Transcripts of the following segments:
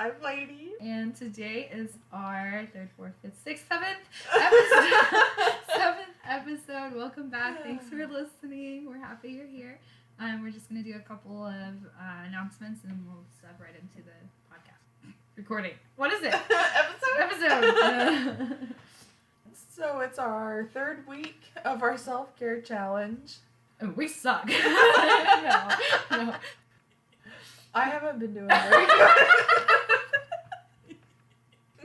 5 lady. And today is our 3rd, 4th, 5th, 6th, 7th episode. 7th episode. Welcome back. Thanks for listening. We're happy you're here. We're just going to do a couple of announcements and then we'll step right into the podcast. Recording. What is it? Episode. So it's our 3rd week of our self-care challenge. Oh, we suck. No. I haven't been doing very good.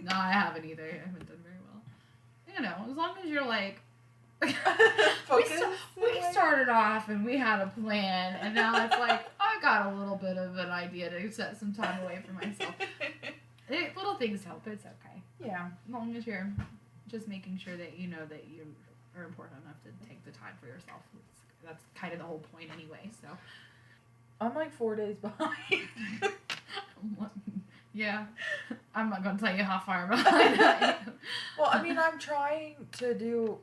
No, I haven't either. I haven't done very well. You know, as long as you're like... we started off and we had a plan, and now it's like, I got a little bit of an idea to set some time away for myself. Little things help. It's okay. Yeah. As long as you're just making sure that you know that you are important enough to take the time for yourself. That's kind of the whole point anyway, so... I'm like 4 days behind. Yeah. I'm not going to tell you how far behind I am. Well, I mean, I'm trying to do...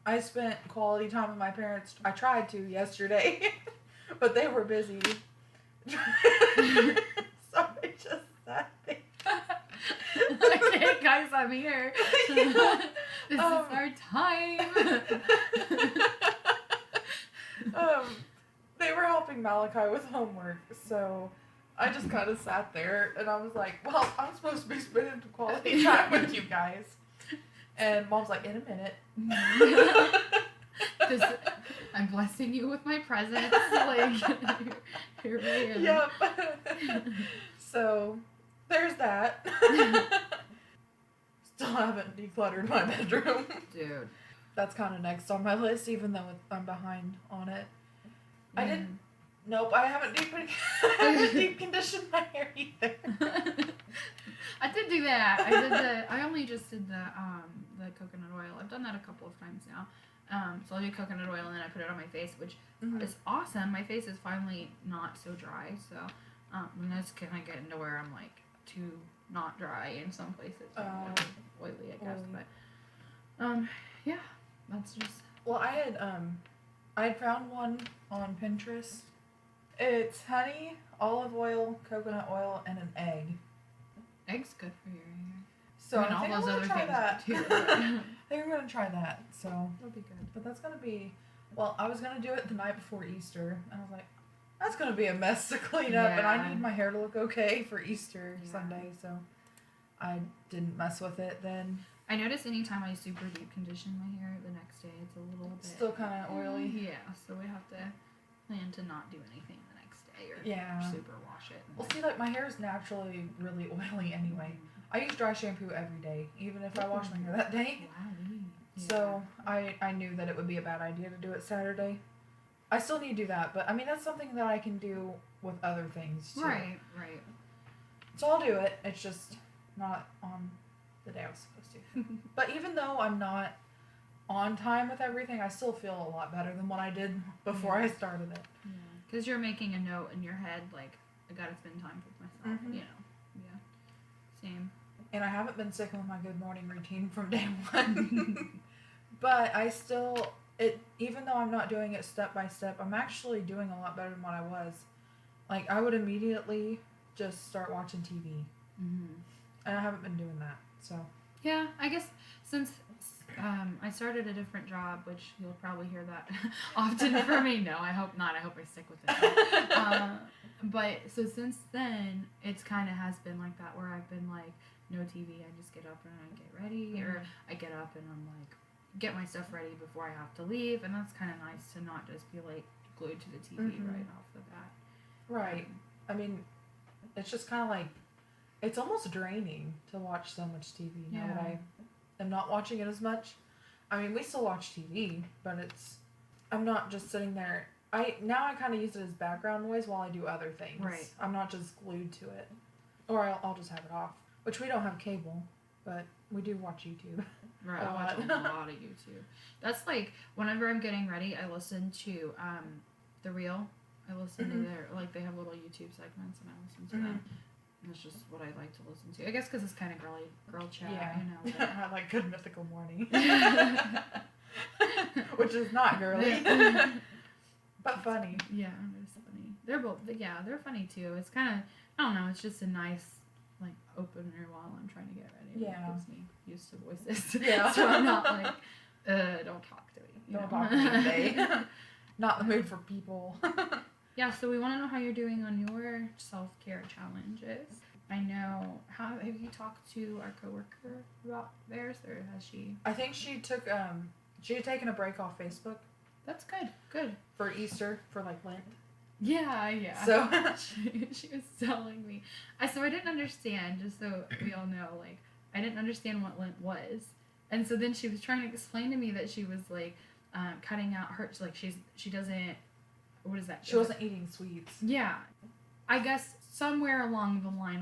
I spent quality time with my parents. I tried to yesterday, but they were busy. So I just sat there. Okay, guys, I'm here. This is our time. They were helping Malachi with homework, so I just kind of sat there, and I was like, well, I'm supposed to be spending quality time with you guys. And Mom's like, in a minute. I'm blessing you with my presents. Like, here I am. Yep. So, there's that. Still haven't decluttered my bedroom. Dude. That's kind of next on my list, even though I'm behind on it. I didn't. Nope, I haven't deep conditioned my hair either. I did do that. I only just did the coconut oil. I've done that a couple of times now. So I'll do coconut oil and then I put it on my face, which is awesome. My face is finally not so dry. So and that's kind of getting to where I'm like too not dry in some places. Oily, I guess. But yeah, that's just. Well, I had found one on Pinterest. It's honey, olive oil, coconut oil, and an egg. Egg's good for your hair. So I mean, all those other things that. too. I think I'm gonna try that. So That'll be good. but that's gonna be. Well, I was gonna do it the night before Easter, and I was like, that's gonna be a mess to clean up, and I need my hair to look okay for Easter Sunday, so I didn't mess with it then. I notice anytime I super deep condition my hair, the next day it's a little bit still kind of oily. Yeah, so we have to plan to not do anything the next day or super wash it. Well, see, like my hair is naturally really oily anyway. I use dry shampoo every day, even if I wash my hair that day. Wow. Yeah. So I knew that it would be a bad idea to do it Saturday. I still need to do that, but I mean that's something that I can do with other things too. Right. So I'll do it. It's just not on the day I was supposed to. But even though I'm not on time with everything, I still feel a lot better than what I did before I started it. Yeah. Because you're making a note in your head, like, I gotta spend time with myself, you know. Yeah. Same. And I haven't been sticking with my good morning routine from day one. But I still, even though I'm not doing it step by step, I'm actually doing a lot better than what I was. Like, I would immediately just start watching TV. And I haven't been doing that, so. Yeah, I guess since I started a different job, which you'll probably hear that often from me. No, I hope not. I hope I stick with it. But so since then, it's kind of has been like that where I've been like, no TV. I just get up and I get ready, or I get up and I'm like, get my stuff ready before I have to leave, and that's kind of nice to not just be like glued to the TV right off the bat. Right. I mean, it's just kind of like, it's almost draining to watch so much TV now that I am not watching it as much. I mean, we still watch TV, but I'm not just sitting there. Now I kind of use it as background noise while I do other things. Right. I'm not just glued to it. Or I'll just have it off. Which we don't have cable, but we do watch YouTube. Right, I watch a lot of YouTube. That's like, whenever I'm getting ready, I listen to The Real. I listen to their, like, they have little YouTube segments, and I listen to them. And that's just what I like to listen to. I guess because it's kind of girl chat, you know. I like Good Mythical Morning. Which is not girly. But funny. Yeah, it's funny. They're both, they're funny too. It's kind of, I don't know, it's just a nice like opener while I'm trying to get ready. Yeah. It gives me used to voices. Yeah. So I'm not like, don't talk to me. Don't talk to me today. Not in the mood for people. Yeah, so we want to know how you're doing on your self-care challenges. I know, have you talked to our coworker about theirs, or has she? I think she had taken a break off Facebook That's good. for Easter, for like Lent. Yeah. So she was telling me. So I didn't understand, just so we all know, like, I didn't understand what Lent was. And so then she was trying to explain to me that she was, like, cutting out her, like, she doesn't, what is that? she wasn't eating sweets. Yeah. I guess somewhere along the line,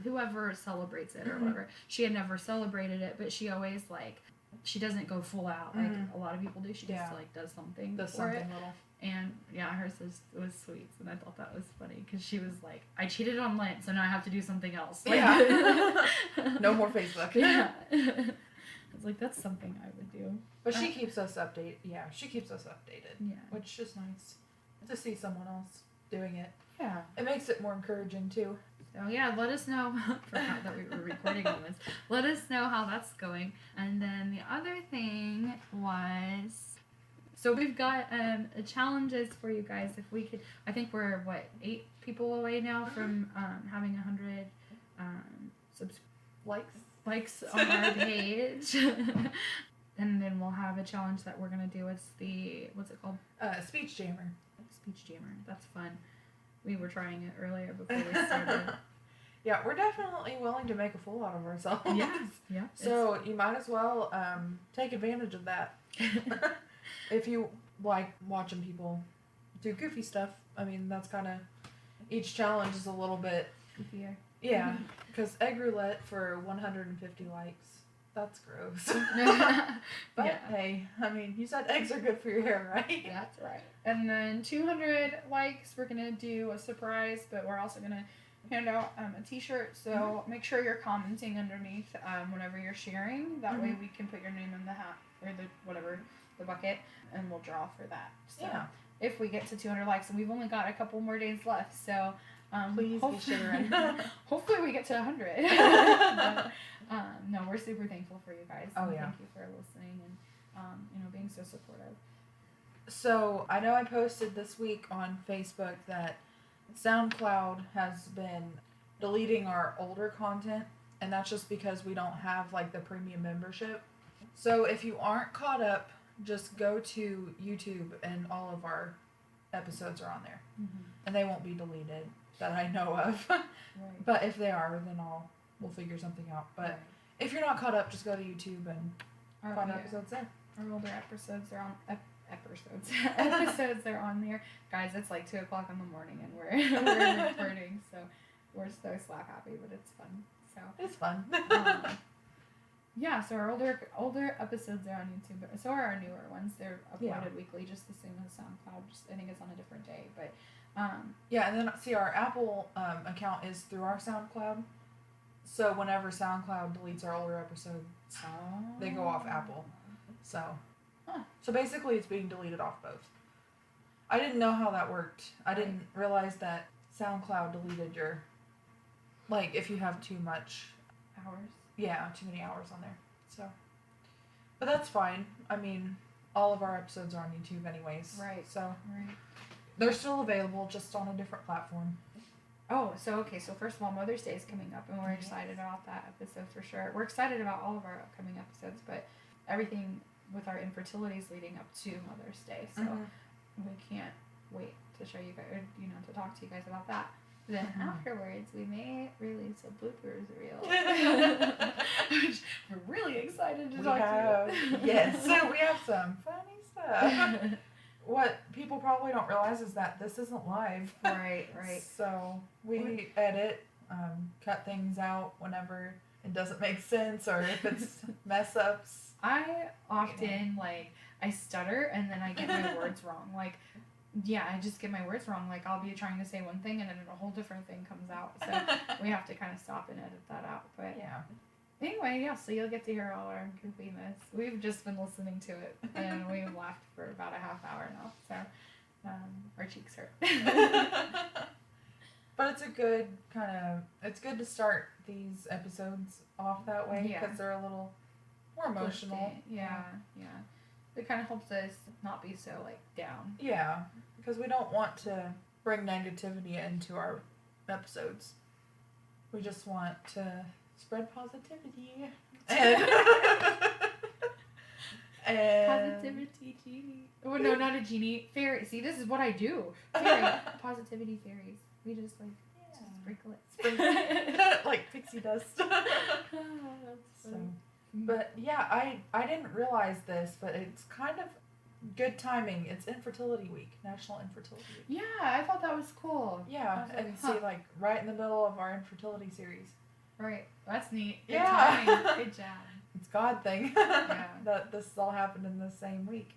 whoever celebrates it or whatever, she had never celebrated it, but she always, like, she doesn't go full out like a lot of people do. She just, like, does something Does for something it. little. And, yeah, hers was sweets, and I thought that was funny, because she was like, I cheated on Lent, so now I have to do something else. Like, Yeah. No more Facebook. Yeah. I was like, that's something I would do. But she keeps us updated. Yeah, she keeps us updated. Yeah. Which is nice to see someone else doing it. Yeah. It makes it more encouraging too. So yeah, let us know. Forgot that we were recording on this. Let us know how that's going. And then the other thing was, so we've got challenges for you guys. If we could, I think we're 8 people away now from having 100 likes on our page. And then we'll have a challenge that we're gonna do. It's what's it called? Speech jammer. Speech jammer. That's fun. We were trying it earlier before we started. Yeah, we're definitely willing to make a fool out of ourselves. Yeah. So you might as well take advantage of that. If you like watching people do goofy stuff, I mean, that's kind of, each challenge is a little bit Goofier. Yeah, because egg roulette for 150 likes. That's gross. But yeah. hey, I mean, you said eggs are good for your hair, right? That's right. And then 200 likes, we're going to do a surprise, but we're also going to hand out a t-shirt. So make sure you're commenting underneath whenever you're sharing. That way we can put your name in the hat or the bucket, and we'll draw for that. So if we get to 200 likes, and we've only got a couple more days left, so please be sharing. Hopefully we get to 100. But, no, we're super thankful for you guys. Oh, and yeah. Thank you for listening and being so supportive. So I know I posted this week on Facebook that SoundCloud has been deleting our older content, and that's just because we don't have like the premium membership. So if you aren't caught up, just go to YouTube and all of our episodes are on there, and they won't be deleted that I know of. Right. But if they are, then we'll figure something out. But if you're not caught up, just go to YouTube and find episodes there. Our older episodes are on episodes are on there, guys. It's like 2:00 in the morning, and we're recording, so we're so slap happy, but it's fun. So it's fun. Yeah, so our older episodes are on YouTube, but so are our newer ones. They're uploaded weekly, just the same as SoundCloud. Just I think it's on a different day, but yeah, and then see our Apple account is through our SoundCloud. So whenever SoundCloud deletes our older episodes, they go off Apple. So, so basically, it's being deleted off both. I didn't know how that worked. I didn't realize that SoundCloud deleted your, like, if you have too much hours. Yeah, too many hours on there. So, but that's fine. I mean, all of our episodes are on YouTube anyways. Right. So, they're still available, just on a different platform. Oh, so first of all, Mother's Day is coming up, and we're excited about that episode for sure. We're excited about all of our upcoming episodes, but everything with our infertility is leading up to Mother's Day, so we can't wait to show you guys, or, to talk to you guys about that. Then afterwards, we may release a bloopers reel, which we're really excited to talk to you. Yes, so we have some funny stuff. What people probably don't realize is that this isn't live. Right. So we edit, cut things out whenever it doesn't make sense or if it's mess ups. I often, I stutter and then I get my words wrong. I just get my words wrong. I'll be trying to say one thing and then a whole different thing comes out. So we have to kind of stop and edit that out. But yeah. Anyway, so you'll get to hear all our goofiness. We've just been listening to it, and we've laughed for about a half hour now, so our cheeks hurt. But it's a good it's good to start these episodes off that way because they're a little more emotional. Yeah. It kind of helps us not be so, like, down. Yeah, because we don't want to bring negativity into our episodes. We just want to spread positivity. And Positivity genie. Oh, no, not a genie. Fairy. See, this is what I do. Fairy. Positivity fairies. We just, like, sprinkle it. Like pixie dust. So, but yeah, I didn't realize this, but it's kind of good timing. It's Infertility Week, National Infertility Week. Yeah, I thought that was cool. Yeah, and see, like, right in the middle of our Infertility series. Right. That's neat. Good Yeah. timing. Good job. It's God thing that this all happened in the same week.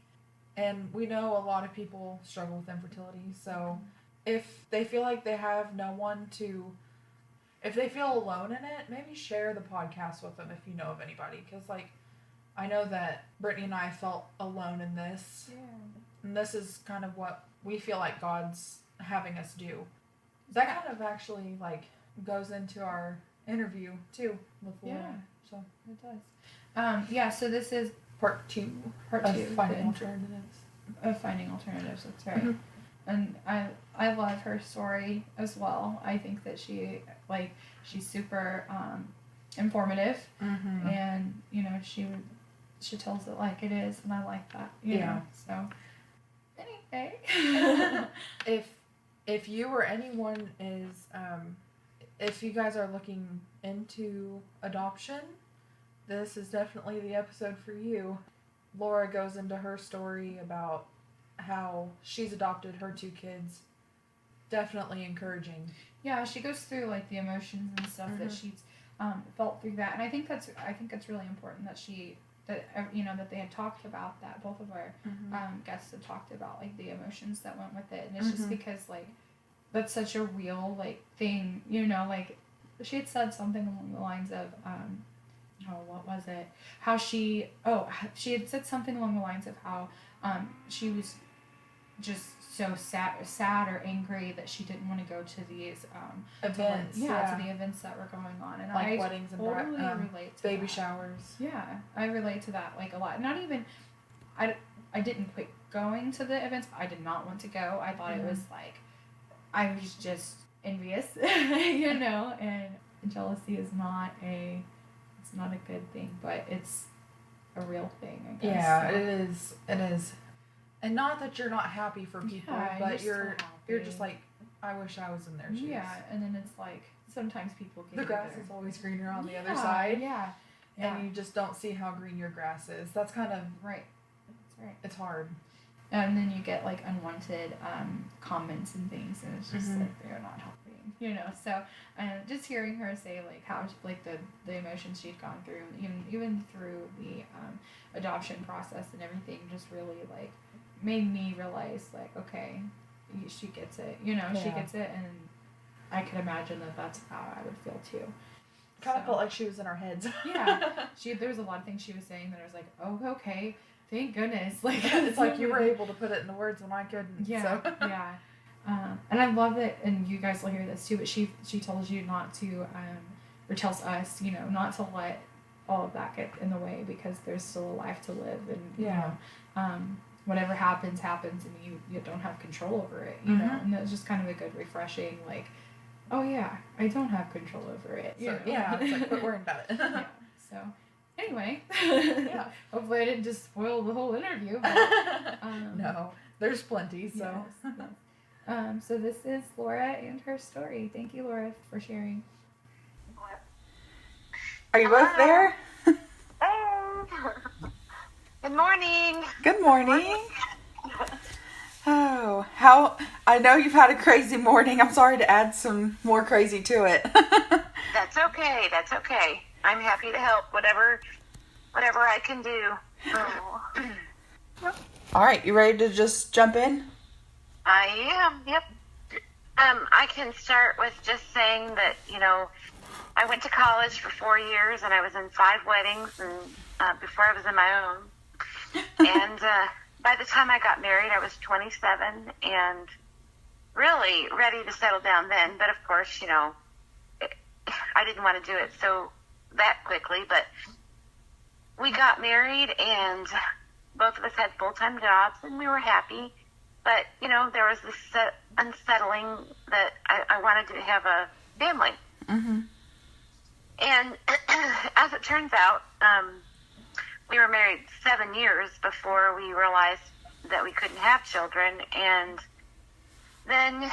And we know a lot of people struggle with infertility, so if they feel like they have no one to, if they feel alone in it, maybe share the podcast with them if you know of anybody. Because, like, I know that Brittany and I felt alone in this. Yeah. And this is kind of what we feel like God's having us do. That kind of actually, like, goes into our interview, too, with Laura. Yeah. So It does. So this is part two of finding alternatives. Of finding alternatives, that's right. Mm-hmm. And I love her story as well. I think that she's super informative, and she tells it like it is, and I like that. You know. So anyway, if you or anyone is if you guys are looking into adoption, this is definitely the episode for you. Laura goes into her story about how she's adopted her 2 kids. Definitely encouraging. Yeah, she goes through, like, the emotions and stuff that she's felt through that, and I think that's really important that that they had talked about that. Both of our guests had talked about, like, the emotions that went with it, and it's just because, like, that's such a real, like, thing, like, she had said something along the lines of what was it? How she had said something along the lines of how she was just so sad or angry that she didn't want to go to these events. to the events that were going on, and like I weddings and totally relate to baby that. showers. Yeah, I relate to that, like, a lot. Not even I didn't quit going to the events. I did not want to go. I thought it was like I was just envious, and jealousy is not a good thing, but it's a real thing, I guess. Yeah, so. It is. And not that you're not happy for people, but you're just like, I wish I was in their shoes. Yeah, and then it's like, sometimes people get the grass is always greener on the other side. Yeah. And you just don't see how green your grass is. That's kind of... Right. That's right. It's hard. And then you get, like, unwanted comments and things, and it's just like, they're not helping. So just hearing her say, like, how, like, the emotions she'd gone through, even through the adoption process and everything, just really, like, made me realize, like, okay, she gets it. She gets it, and I could imagine that that's how I would feel too. Kind of felt like she was in our heads. Yeah, there was a lot of things she was saying that I was like, oh, okay, thank goodness. Like, it's like you were able to put it into words when I couldn't. Yeah, so. yeah. And I love it, and you guys will hear this too, but she tells you not to, or tells us, not to let all of that get in the way, because there's still a life to live, and whatever happens, and you don't have control over it, you know, and that's just kind of a good refreshing, like, oh yeah, I don't have control over it. Yeah, it's like, quit worrying about it. Yeah. So, anyway, yeah. Hopefully I didn't just spoil the whole interview. But, no, there's plenty. So. Yes. So this is Laura and her story. Thank you, Laura, for sharing. Are you both there? Hey. Good morning. Good morning. Oh, I know you've had a crazy morning. I'm sorry to add some more crazy to it. That's okay. I'm happy to help, whatever I can do. Oh. All right, you ready to just jump in? I am, yep. I can start with just saying that, I went to college for 4 years, and I was in 5 weddings, and before I was in my own. And by the time I got married, I was 27, and really ready to settle down then. But of course, I didn't want to do it so that quickly. But we got married, and both of us had full-time jobs, and we were happy. But, there was this unsettling that I wanted to have a family. Mm-hmm. And as it turns out, we were married 7 years before we realized that we couldn't have children. And then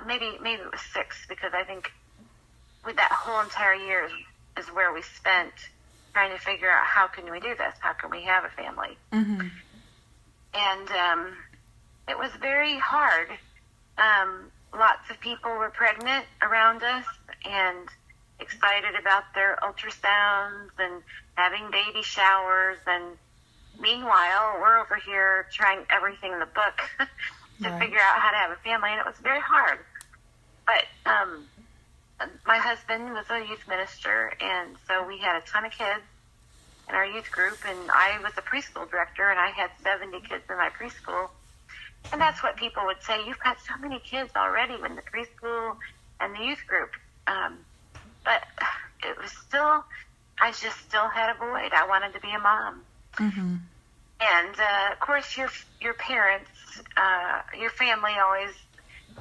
maybe it was 6, because I think with that whole entire year is where we spent trying to figure out, how can we do this? How can we have a family? Mm-hmm. And it was very hard. Lots of people were pregnant around us and excited about their ultrasounds and having baby showers. And meanwhile, we're over here trying everything in the book to Right. figure out how to have a family, and it was very hard. But my husband was a youth minister, and so we had a ton of kids in our youth group, and I was a preschool director, and I had 70 kids in my preschool. And that's what people would say, you've got so many kids already in the preschool and the youth group. But it was still, I just still had a void. I wanted to be a mom. Mm-hmm. And, of course, your parents, your family always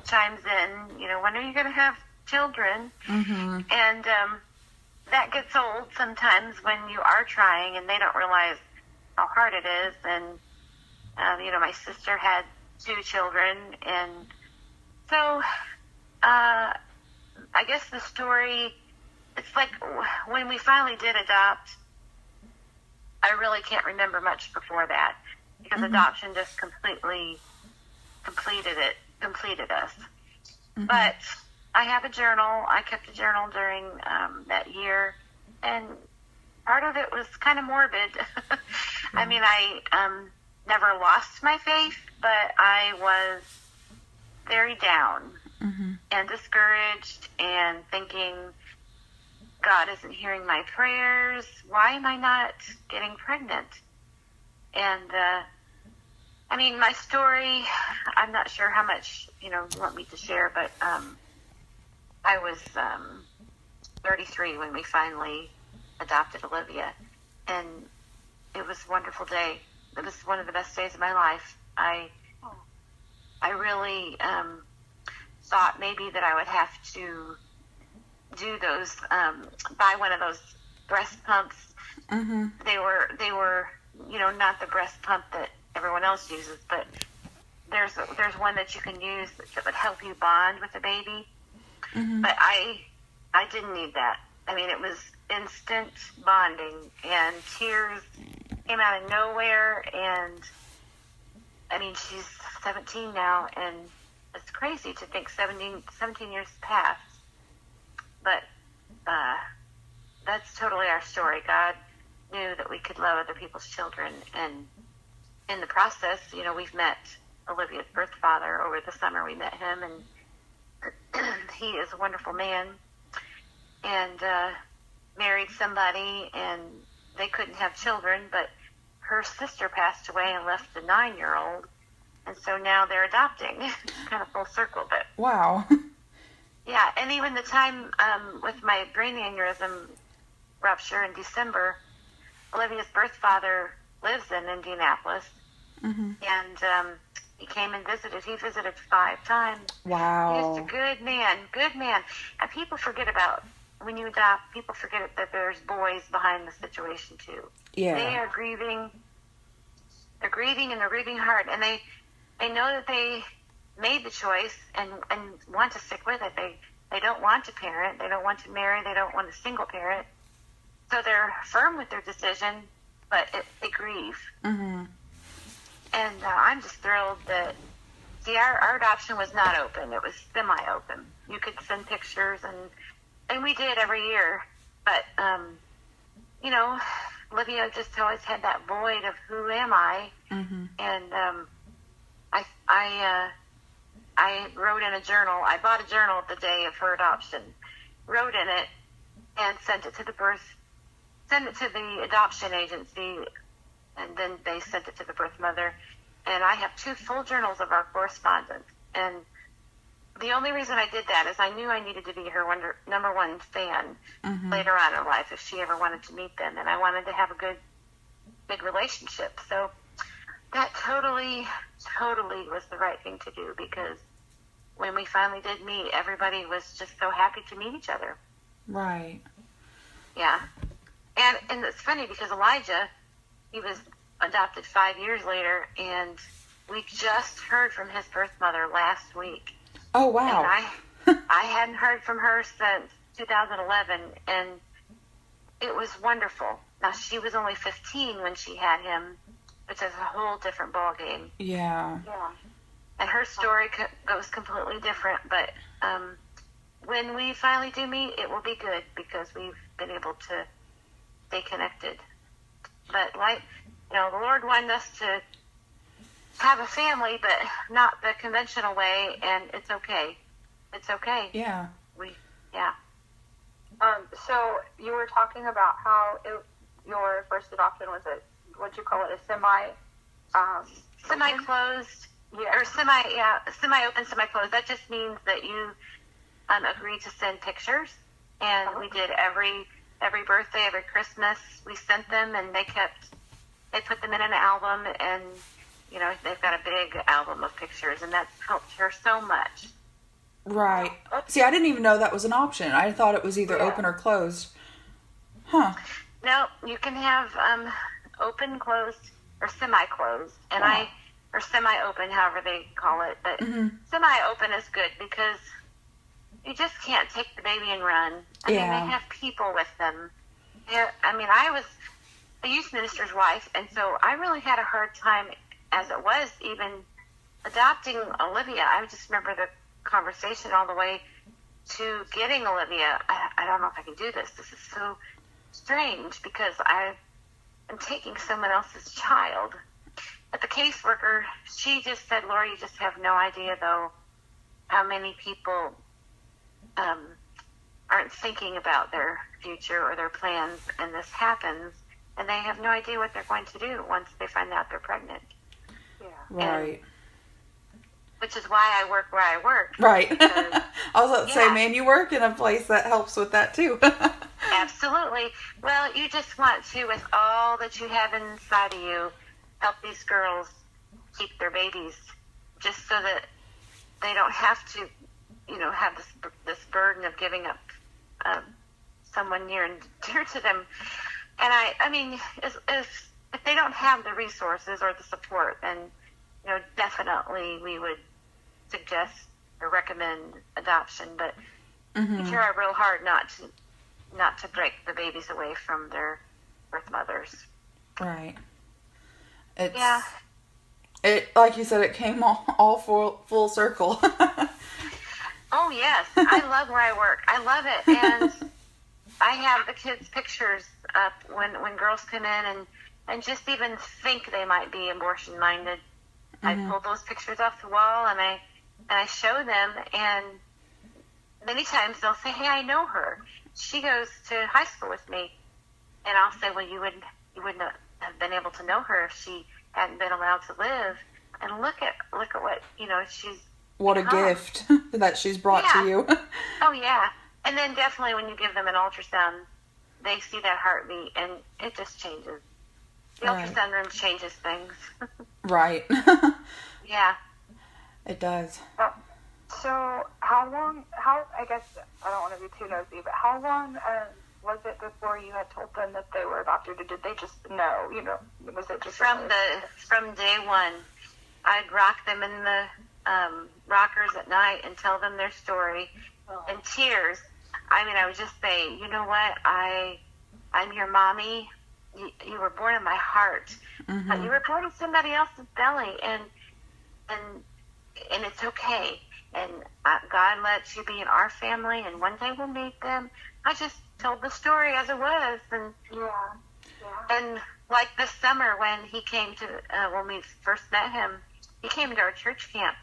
chimes in, when are you going to have children? Mm-hmm. And that gets old sometimes when you are trying and they don't realize how hard it is. And, my sister had 2 children. And so I guess the story, it's like when we finally did adopt, I really can't remember much before that, because Mm-hmm. adoption just completely completed us. Mm-hmm. But I have a journal. I kept a journal during that year, and part of it was kind of morbid. I mean, I never lost my faith, but I was very down Mm-hmm. and discouraged and thinking, God isn't hearing my prayers. Why am I not getting pregnant? And, my story, I'm not sure how much, you want me to share, but I was 33 when we finally adopted Olivia. And it was a wonderful day. It was one of the best days of my life. I really thought maybe that I would have to do those, buy one of those breast pumps. Mm-hmm. They were, not the breast pump that everyone else uses, but there's one that you can use that would help you bond with the baby. Mm-hmm. But I didn't need that. It was instant bonding, and tears came out of nowhere. And she's 17 now, and it's crazy to think 17 years passed. But that's totally our story. God knew that we could love other people's children, and in the process, we've met Olivia's birth father over the summer. We met him, and he is a wonderful man, and married somebody, and they couldn't have children, but her sister passed away and left a 9-year-old, and so now they're adopting. Kind of full circle, but Wow. yeah. And even the time with my brain aneurysm rupture in December, Olivia's birth father lives in Indianapolis, Mm-hmm. and he came and visited. He visited 5 times. Wow. He's a good man, And people forget about, when you adopt, people forget that there's boys behind the situation too. Yeah. They are grieving. They're grieving, and they're grieving hard, and they know that they made the choice and want to stick with it. They don't want to parent. They don't want to marry. They don't want a single parent. So they're firm with their decision, but they grieve. Mm-hmm. And I'm just thrilled that, see, our adoption was not open. It was semi-open. You could send pictures, and we did every year. But, Olivia just always had that void of who am I? Mm-hmm. And I wrote in a journal. I bought a journal the day of her adoption, wrote in it, and sent it to the adoption agency, and then they sent it to the birth mother. And I have 2 full journals of our correspondence. And the only reason I did that is I knew I needed to be her number one fan Mm-hmm. later on in life if she ever wanted to meet them, and I wanted to have a good relationship. So that totally was the right thing to do, because when we finally did meet, everybody was just so happy to meet each other. Right. Yeah. And it's funny because Elijah, he was adopted 5 years later, and we just heard from his birth mother last week. Oh, wow. And I hadn't heard from her since 2011, and it was wonderful. Now, she was only 15 when she had him, which is a whole different ballgame. Yeah. Yeah. And her story goes completely different, but when we finally do meet, it will be good because we've been able to stay connected. But the Lord wanted us to have a family, but not the conventional way, and it's okay. It's okay. Yeah. So you were talking about how your first adoption was what'd you call it, a semi-closed, or semi-open, semi-closed. That just means that you agreed to send pictures, and we did every birthday, every Christmas, we sent them, and they put them in an album, and they've got a big album of pictures, and that's helped her so much. Right. See, I didn't even know that was an option. I thought it was either open or closed. Huh. No, you can have open, closed, or semi-closed, and or semi-open, however they call it. But semi-open is good because you just can't take the baby and run. I mean, they have people with them. Yeah, I mean, I was a youth minister's wife, and so I really had a hard time, as it was, even adopting Olivia. I just remember the conversation all the way to getting Olivia. I don't know if I can do this. This is so strange because I am taking someone else's child. But the caseworker, she just said, Laura, you just have no idea, though, how many people aren't thinking about their future or their plans, and this happens, and they have no idea what they're going to do once they find out they're pregnant. Yeah. Right. Which is why I work where I work. Right. I was about to say, man, you work in a place that helps with that too. Absolutely. Well, you just want to, with all that you have inside of you, help these girls keep their babies, just so that they don't have to, have this burden of giving up someone near and dear to them. And I mean, if they don't have the resources or the support, then definitely we would suggest or recommend adoption. But we try real hard not to break the babies away from their birth mothers. Right. It, like you said, it came all full circle. Oh, yes. I love where I work. I love it. And I have the kids' pictures up when girls come in and just even think they might be abortion-minded. I pull those pictures off the wall and I show them, and many times they'll say, hey, I know her. She goes to high school with me. And I'll say, well, you wouldn't have been able to know her if she hadn't been allowed to live. And look at what, she's what a gift that she's brought to you. Oh, yeah. And then definitely when you give them an ultrasound, they see that heartbeat, and it just changes. The ultrasound room changes things. Right. Yeah. It does. So I guess I don't want to be too nosy, but how long was it before you had told them that they were adopted, or did they just know? Was it just from day one? I'd rock them in the rockers at night and tell them their story in tears. I mean, I would just say, you know what? I'm your mommy. You were born in my heart. You were born in somebody else's belly, and it's okay. And God lets you be in our family, and one day we'll meet them. I just told the story as it was, and and like this summer when he came to when we first met him, he came to our church camp,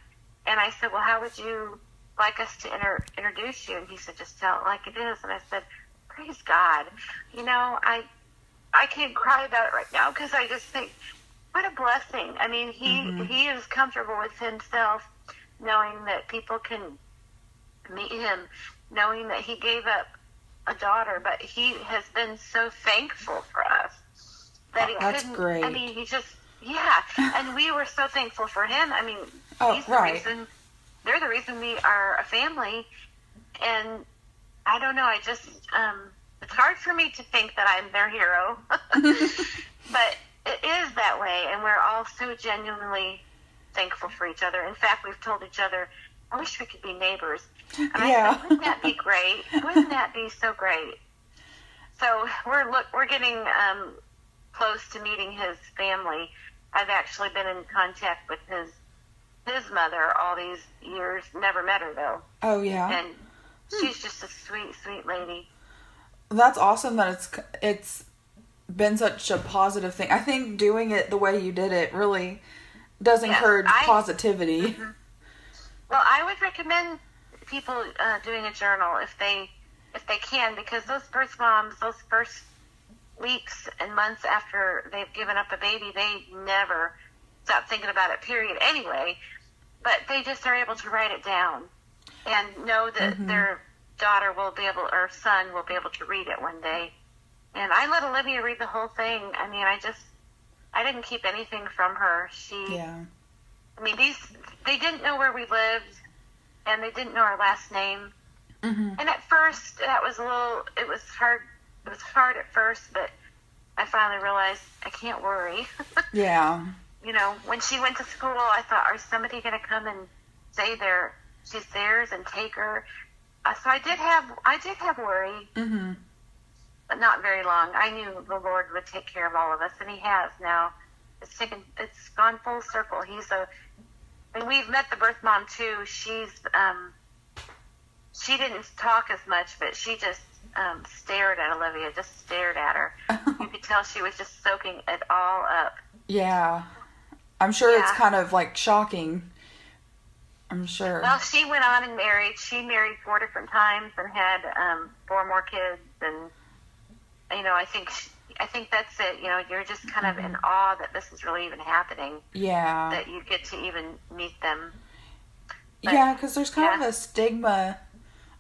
and I said, well, how would you like us to introduce you? And he said, just tell it like it is. And I said, praise God. I can't cry about it right now because I just think, what a blessing. I mean, he is comfortable with himself, knowing that people can meet him, knowing that he gave up a daughter, but he has been so thankful for us that he That's couldn't. great. I mean, he just, yeah, and we were so thankful for him. I mean, he's the right. reason. They're the reason we are a family, and I don't know. I just, it's hard for me to think that I'm their hero, but it is that way, and we're all so genuinely thankful for each other. In fact, we've told each other, I wish we could be neighbors. And I said, wouldn't that be great? Wouldn't that be so great? So we're getting close to meeting his family. I've actually been in contact with his mother all these years. Never met her though. Oh yeah. And she's just a sweet, sweet lady. That's awesome that it's been such a positive thing. I think doing it the way you did it really does encourage positivity. Mm-hmm. Well, I would recommend people doing a journal if they can, because those birth moms, those first weeks and months after they've given up a baby, they never stop thinking about it, period, anyway. But they just are able to write it down and know that their daughter will be able, or son will be able to read it one day. And I let Olivia read the whole thing. I mean, I didn't keep anything from her. I mean, they didn't know where we lived, and they didn't know our last name. And at first, it was hard. It was hard at first, but I finally realized I can't worry. Yeah. You know, when she went to school, I thought, are somebody going to come and say she's theirs and take her? So I did have worry, but not very long. I knew the Lord would take care of all of us, and He has now. It's gone full circle. And we've met the birth mom too. She didn't talk as much, but she just stared at Olivia, just stared at her. You could tell she was just soaking it all up. Yeah. I'm sure it's kind of like shocking. I'm sure. Well, she went on and married. She married 4 different times and had 4 more kids. And, you know, I think that's it. You know, you're just kind of in awe that this is really even happening. Yeah. That you get to even meet them. But, yeah, because there's kind of a stigma,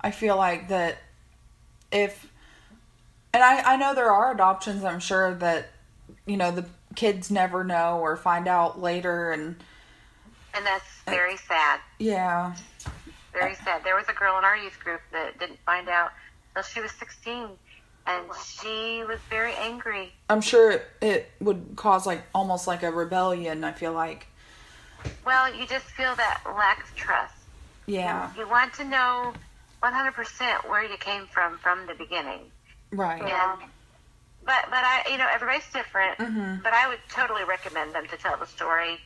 I feel like, that and I know there are adoptions, I'm sure, that, you know, the kids never know or find out later. And that's very sad. Yeah. Very sad. There was a girl in our youth group that didn't find out until she was 16. And she was very angry. I'm sure it would cause almost like a rebellion, I feel like. Well, you just feel that lack of trust. Yeah. You want to know 100% where you came from the beginning. Right. And, but I, you know, everybody's different. But I would totally recommend them to tell the story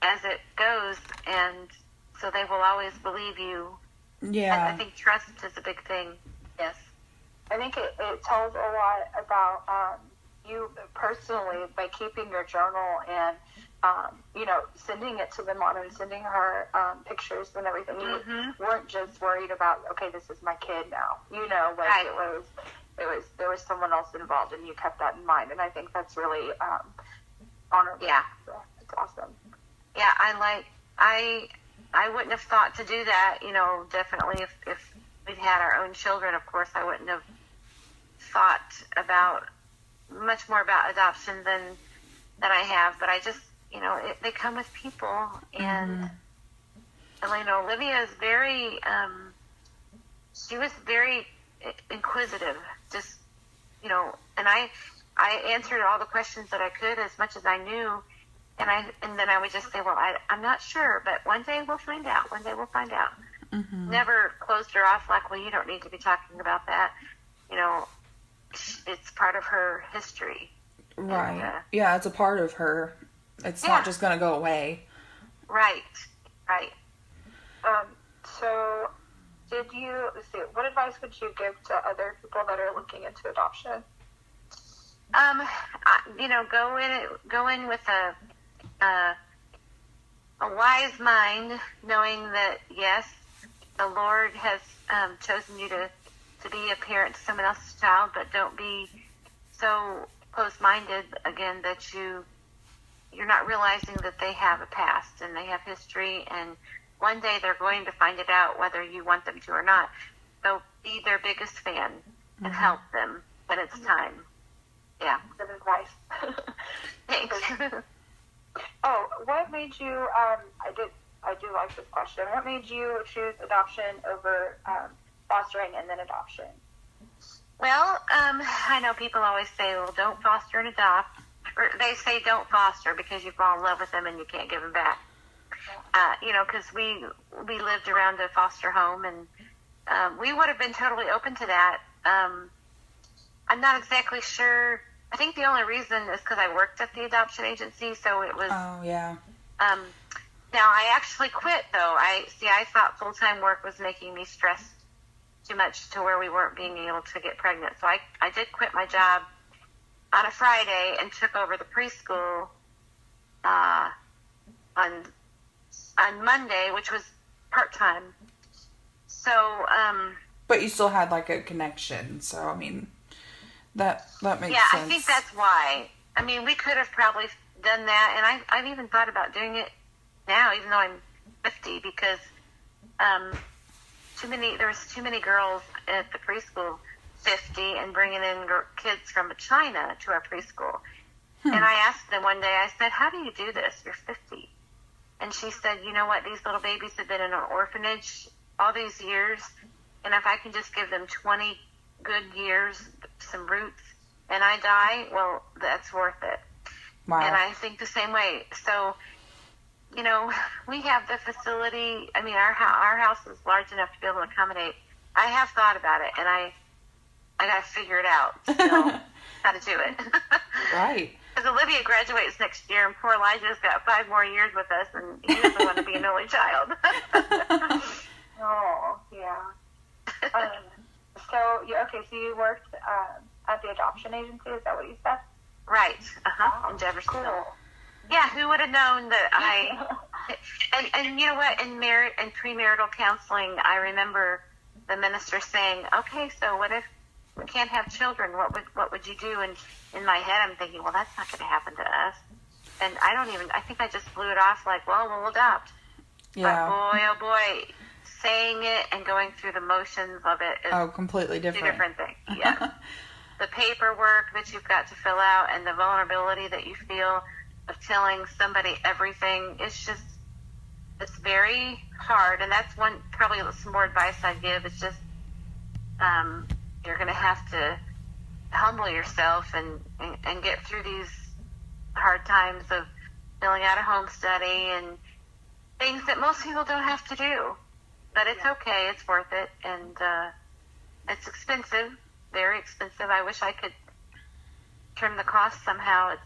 as it goes, and so they will always believe you. Yeah. And I think trust is a big thing. Yes. I think it tells a lot about you personally by keeping your journal and, you know, sending it to the mom and sending her pictures and everything. You weren't just worried about, okay, this is my kid now. You know, like there was someone else involved, and you kept that in mind. And I think that's really honorable. Yeah. So it's awesome. Yeah, I wouldn't have thought to do that. You know, definitely if we'd had our own children, of course, I wouldn't have thought about much more about adoption than I have. But I just, you know, they come with people, and you know, Olivia is very, she was very inquisitive, just, you know, and I answered all the questions that I could as much as I knew. And then I would just say, well, I'm not sure, but one day we'll find out. One day we'll find out. Never closed her off like, well, you don't need to be talking about that. You know, it's part of her history. Right. And, yeah, it's a part of her. It's not just going to go away. Right. Right. So, what advice would you give to other people that are looking into adoption? You know, go in with a wise mind, knowing that yes, the Lord has chosen you to be a parent to someone else's child, but don't be so close-minded again that you're not realizing that they have a past and they have history, and one day they're going to find it out whether you want them to or not. So be their biggest fan and help them when it's time. Yeah. Good advice. Thanks. Oh, what made you? I do like this question. What made you choose adoption over fostering and then adoption? Well, I know people always say, well, don't foster and adopt. Or they say don't foster because you fall in love with them and you can't give them back. Because we lived around a foster home, and we would have been totally open to that. I'm not exactly sure. I think the only reason is because I worked at the adoption agency, so it was... Oh, yeah. Now, I actually quit, though. I thought full-time work was making me stress too much to where we weren't being able to get pregnant. So I did quit my job on a Friday and took over the preschool on Monday, which was part-time. So... But you still had, like, a connection, so, I mean, that makes sense. Yeah, I think that's why. I mean, we could have probably done that, and I've even thought about doing it now, even though I'm 50, because there was too many girls at the preschool, 50, and bringing in kids from China to our preschool. And I asked them one day, I said, how do you do this? You're 50. And she said, you know what? These little babies have been in an orphanage all these years, and if I can just give them 20 good years, some roots, and I die, well, that's worth it. Wow. And I think the same way. So, we have the facility. I mean, our house is large enough to be able to accommodate. I have thought about it, and I got to figure it out. So, how to do it. Right. Because Olivia graduates next year, and poor Elijah's got 5 more years with us, and he doesn't want to be an only child. Oh, yeah. So you worked at the adoption agency, is that what you said? Right. In Jefferson. Cool. Yeah, who would have known that and you know what, in premarital counseling, I remember the minister saying, okay, so what if we can't have children? What would you do? And in my head, I'm thinking, well, that's not going to happen to us. And I think I just blew it off like, well, we'll adopt. Yeah. But boy, oh boy, saying it and going through the motions of it is completely different. two different things. Yeah. The paperwork that you've got to fill out and the vulnerability that you feel of telling somebody everything, it's very hard. And that's probably some more advice I'd give. It's just, you're going to have to humble yourself and get through these hard times of filling out a home study and things that most people don't have to do. But it's okay. It's worth it. And it's expensive, very expensive. I wish I could trim the cost somehow. It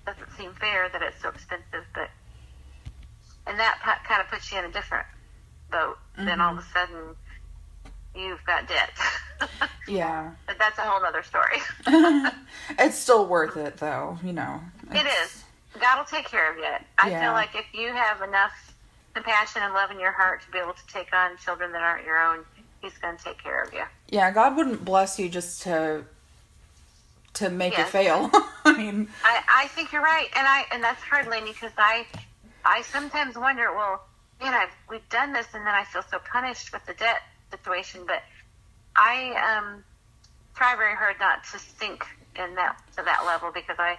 doesn't seem fair that it's so expensive. And that kind of puts you in a different boat. Then all of a sudden, you've got debt. Yeah. But that's a whole other story. It's still worth it, though, It is. God will take care of you. I Yeah. feel like if you have enough compassion and love in your heart to be able to take on children that aren't your own, He's going to take care of you. Yeah, God wouldn't bless you just to make Yes. it fail. I mean, I think you're right, and that's hard, Lainey, because I sometimes wonder, well, we've done this, and then I feel so punished with the debt situation, but I try very hard not to sink to that level, because I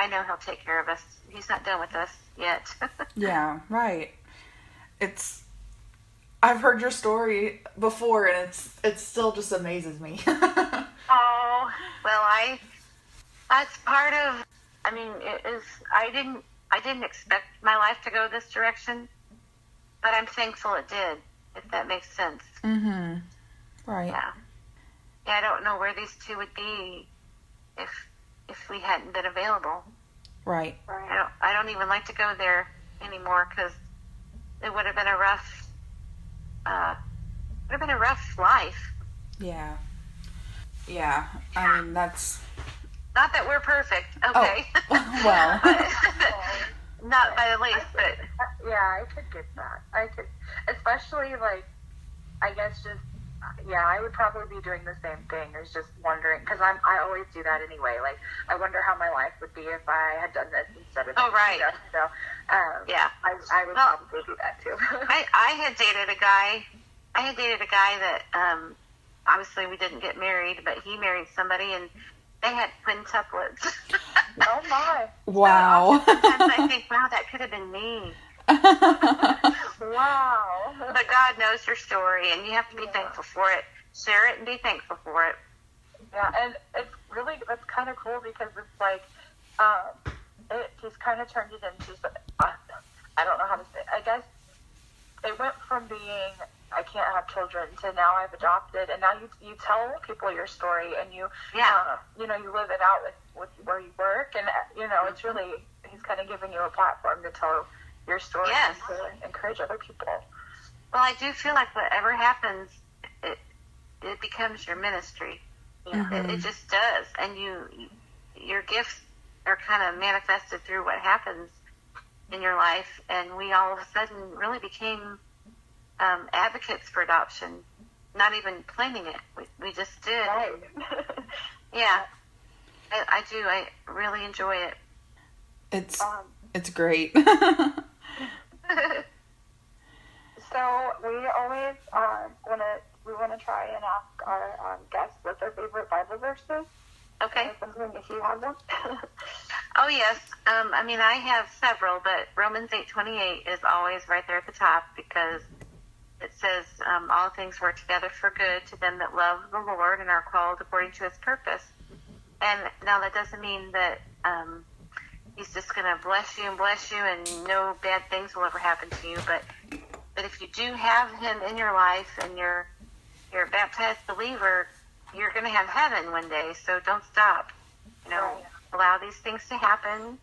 know He'll take care of us. He's not done with us yet. yeah, right. I've heard your story before, and it still just amazes me. Oh, well, that's part of, it is, I didn't expect my life to go this direction, but I'm thankful it did, if that makes sense. Mm-hmm. Right. Yeah. Yeah, I don't know where these two would be if we hadn't been available. Right. I don't even like to go there anymore, because it would have been a rough life. Yeah. Yeah. I mean, that's... Not that we're perfect, okay? Oh, well. Not by the least, but... Yeah, I could get that. I could, especially, I guess just, I would probably be doing the same thing, is just wondering, because I always do that anyway. I wonder how my life would be if I had done this instead better than Oh, right. you. So, Yeah. I would Well, probably do that too. I had dated a guy. I had dated a guy that obviously we didn't get married, but he married somebody and they had quintuplets. Oh my! Wow. So sometimes I think, wow, that could have been me. Wow! But God knows your story, and you have to be thankful for it. Share it and be thankful for it. Yeah, and that's kind of cool because it's like, he's kind of turned it into, I don't know how to say it. I guess it went from being, I can't have children, to now I've adopted, and now you tell people your story, and you you live it out with where you work, and it's really, he's kind of giving you a platform to tell your story and to encourage other people. Well, I do feel like whatever happens, it becomes your ministry. It just does, and your gifts are kind of manifested through what happens in your life, and we all of a sudden really became advocates for adoption, not even planning it. We just did. Right. Yeah, I do. I really enjoy it. It's great. So we always want to try and ask our guests what their favorite Bible verse is. Okay. Something if you have one. Oh yes. I have several, but Romans 8:28 is always right there at the top because it says, all things work together for good to them that love the Lord and are called according to his purpose. And now that doesn't mean that he's just going to bless you and no bad things will ever happen to you. But if you do have him in your life and you're a baptized believer, you're going to have heaven one day. So don't stop. Allow these things to happen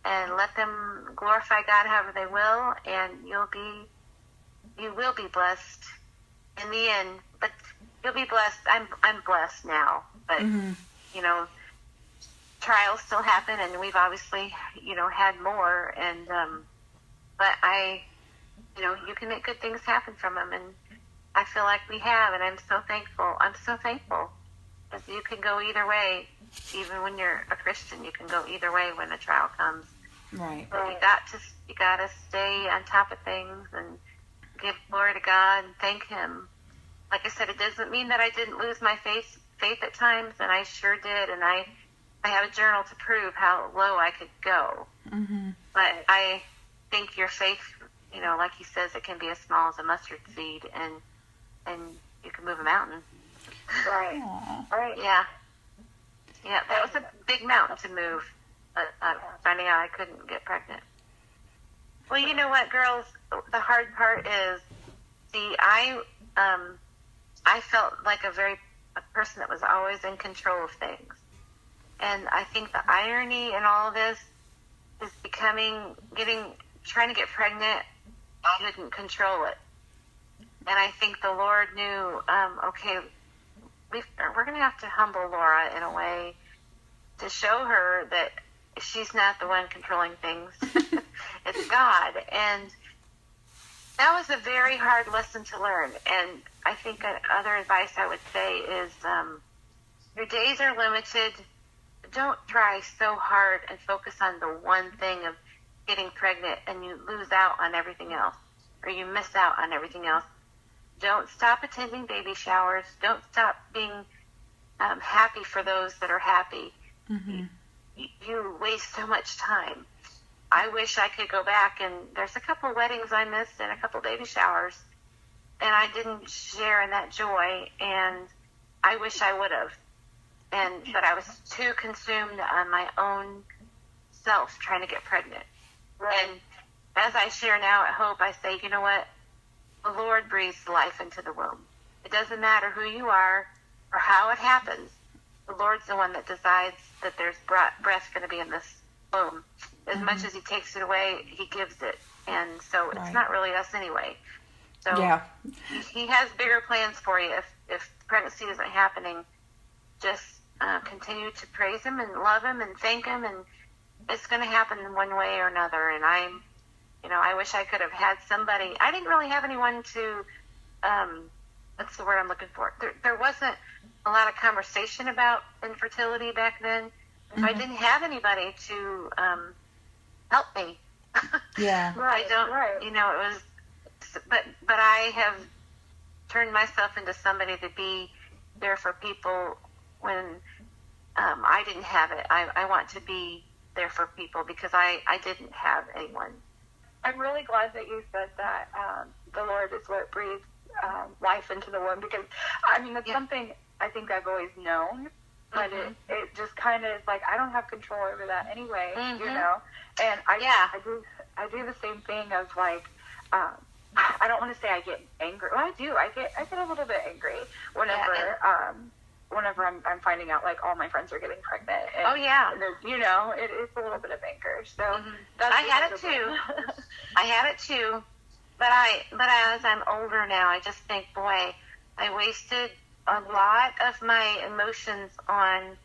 and let them glorify God however they will, and you will be blessed in the end. But you'll be blessed. I'm blessed now, but trials still happen, and we've obviously had more, and but you can make good things happen from them, and I feel like we have, and I'm so thankful because you can go either way. Even when you're a Christian, you can go either way when a trial comes. Right. But you got to stay on top of things and give glory to God and thank him. Like I said, it doesn't mean that I didn't lose my faith at times, and I sure did, and I have a journal to prove how low I could go. Mm-hmm. But I think your faith, like he says, it can be as small as a mustard seed, and you can move a mountain. Right. Aww. Right. Yeah. Yeah, that was a big mountain to move. Finding out I couldn't get pregnant. Well, you know what, girls? The hard part is, see, I felt like a person that was always in control of things, and I think the irony in all of this is trying to get pregnant. I couldn't control it, and I think the Lord knew. Okay. We're going to have to humble Laura in a way to show her that she's not the one controlling things. It's God. And that was a very hard lesson to learn. And I think other advice I would say is your days are limited. Don't try so hard and focus on the one thing of getting pregnant and you lose out on everything else, or you miss out on everything else. Don't stop attending baby showers. Don't stop being happy for those that are happy. Mm-hmm. You waste so much time. I wish I could go back, and there's a couple weddings I missed and a couple baby showers, and I didn't share in that joy, and I wish I would have. But I was too consumed on my own self trying to get pregnant. Right. And as I share now at Hope, I say, you know what? The Lord breathes life into the womb. It doesn't matter who you are or how it happens. The Lord's the one that decides that there's breath going to be in this womb. As much as he takes it away, he gives it. And so it's not really us anyway. So he has bigger plans for you. If pregnancy isn't happening, just continue to praise him and love him and thank him, and it's going to happen in one way or another. And I wish I could have had somebody. I didn't really have anyone to, what's the word I'm looking for? There wasn't a lot of conversation about infertility back then. Mm-hmm. I didn't have anybody to me. Yeah. I don't, right. you know, it was, but I have turned myself into somebody to be there for people when I didn't have it. I want to be there for people because I didn't have anyone. I'm really glad that you said that the Lord is what breathes life into the womb, because I mean it's something I think I've always known, but it just kind of is like I don't have control over that anyway, you know. And I do the same thing of like I don't want to say I get angry. Well, I do. I get a little bit angry whenever I'm finding out like all my friends are getting pregnant. And, you know, it's a little bit of anger. So that's I had it too. I had it too. But as I'm older now, I just think, boy, I wasted a lot of my emotions on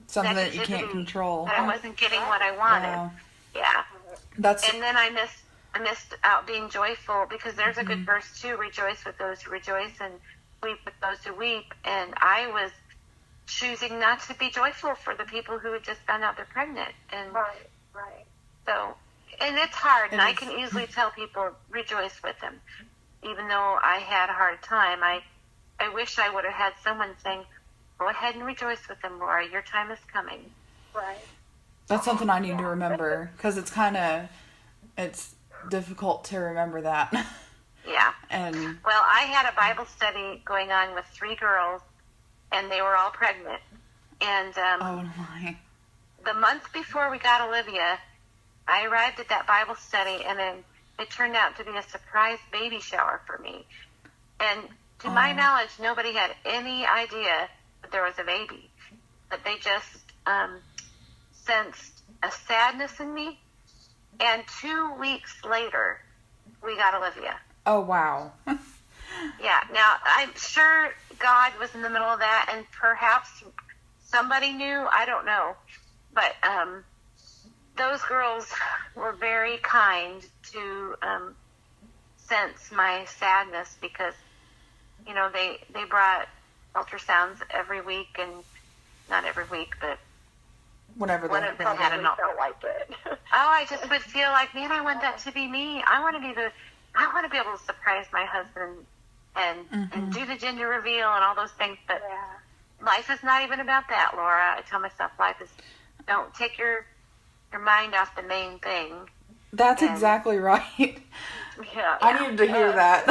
something that you can't control. That I wasn't getting what I wanted. Yeah. And then I missed out being joyful, because there's a good verse too: rejoice with those who rejoice and weep with those who weep. And I was choosing not to be joyful for the people who had just found out they're pregnant. And right. So, and it's hard, and I can easily tell people rejoice with them, even though I had a hard time. I wish I would have had someone saying, "Go ahead and rejoice with them, Laura. Your time is coming." Right. That's something I need to remember, because it's difficult to remember that. Yeah. And well, I had a Bible study going on with 3 girls, and they were all pregnant. And oh my! The month before we got Olivia, I arrived at that Bible study, and then it turned out to be a surprise baby shower for me. And to my knowledge, nobody had any idea that there was a baby, but they just sensed a sadness in me. And 2 weeks later, we got Olivia. Oh, wow. Yeah. Now, I'm sure God was in the middle of that, and perhaps somebody knew. I don't know. But those girls were very kind to sense my sadness, because, you know, they brought ultrasounds every week, and not every week, but whenever they had an felt like it. I just would feel like, man, I want that to be me. I want to be able to surprise my husband and do the gender reveal and all those things. But life is not even about that, Laura. I tell myself life is, don't take your mind off the main thing. That's exactly right. Yeah. I needed to hear that.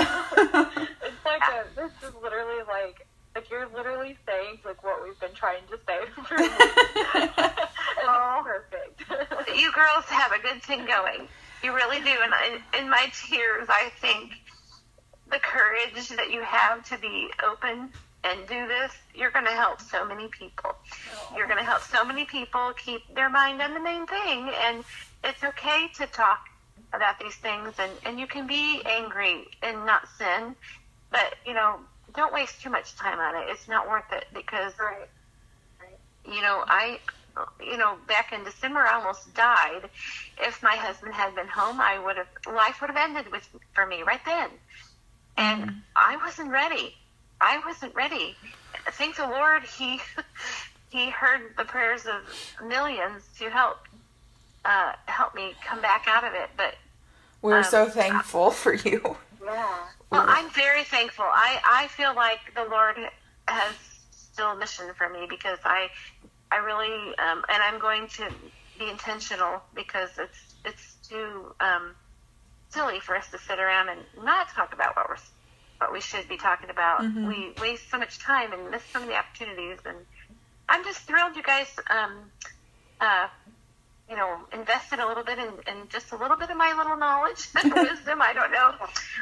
It's like this is literally like you're literally saying like what we've been trying to say for weeks. Oh, perfect. You girls have a good thing going. You really do. And in my tears, I think the courage that you have to be open and do this, you're going to help so many people. You're going to help so many people keep their mind on the main thing. And it's okay to talk about these things. And you can be angry and not sin. But, you know, don't waste too much time on it. It's not worth it, because, you know, back in December, I almost died. If my husband had been home, life would have ended for me right then. And I wasn't ready. Thank the Lord, he heard the prayers of millions to help me come back out of it. But we're so thankful for you. Yeah. Well, I'm very thankful. I feel like the Lord has still a mission for me, because I really and I'm going to be intentional, because it's too silly for us to sit around and not talk about what we should be talking about. We waste so much time and miss so many opportunities, and I'm just thrilled you guys invested a little bit in just a little bit of my little knowledge and wisdom. I don't know.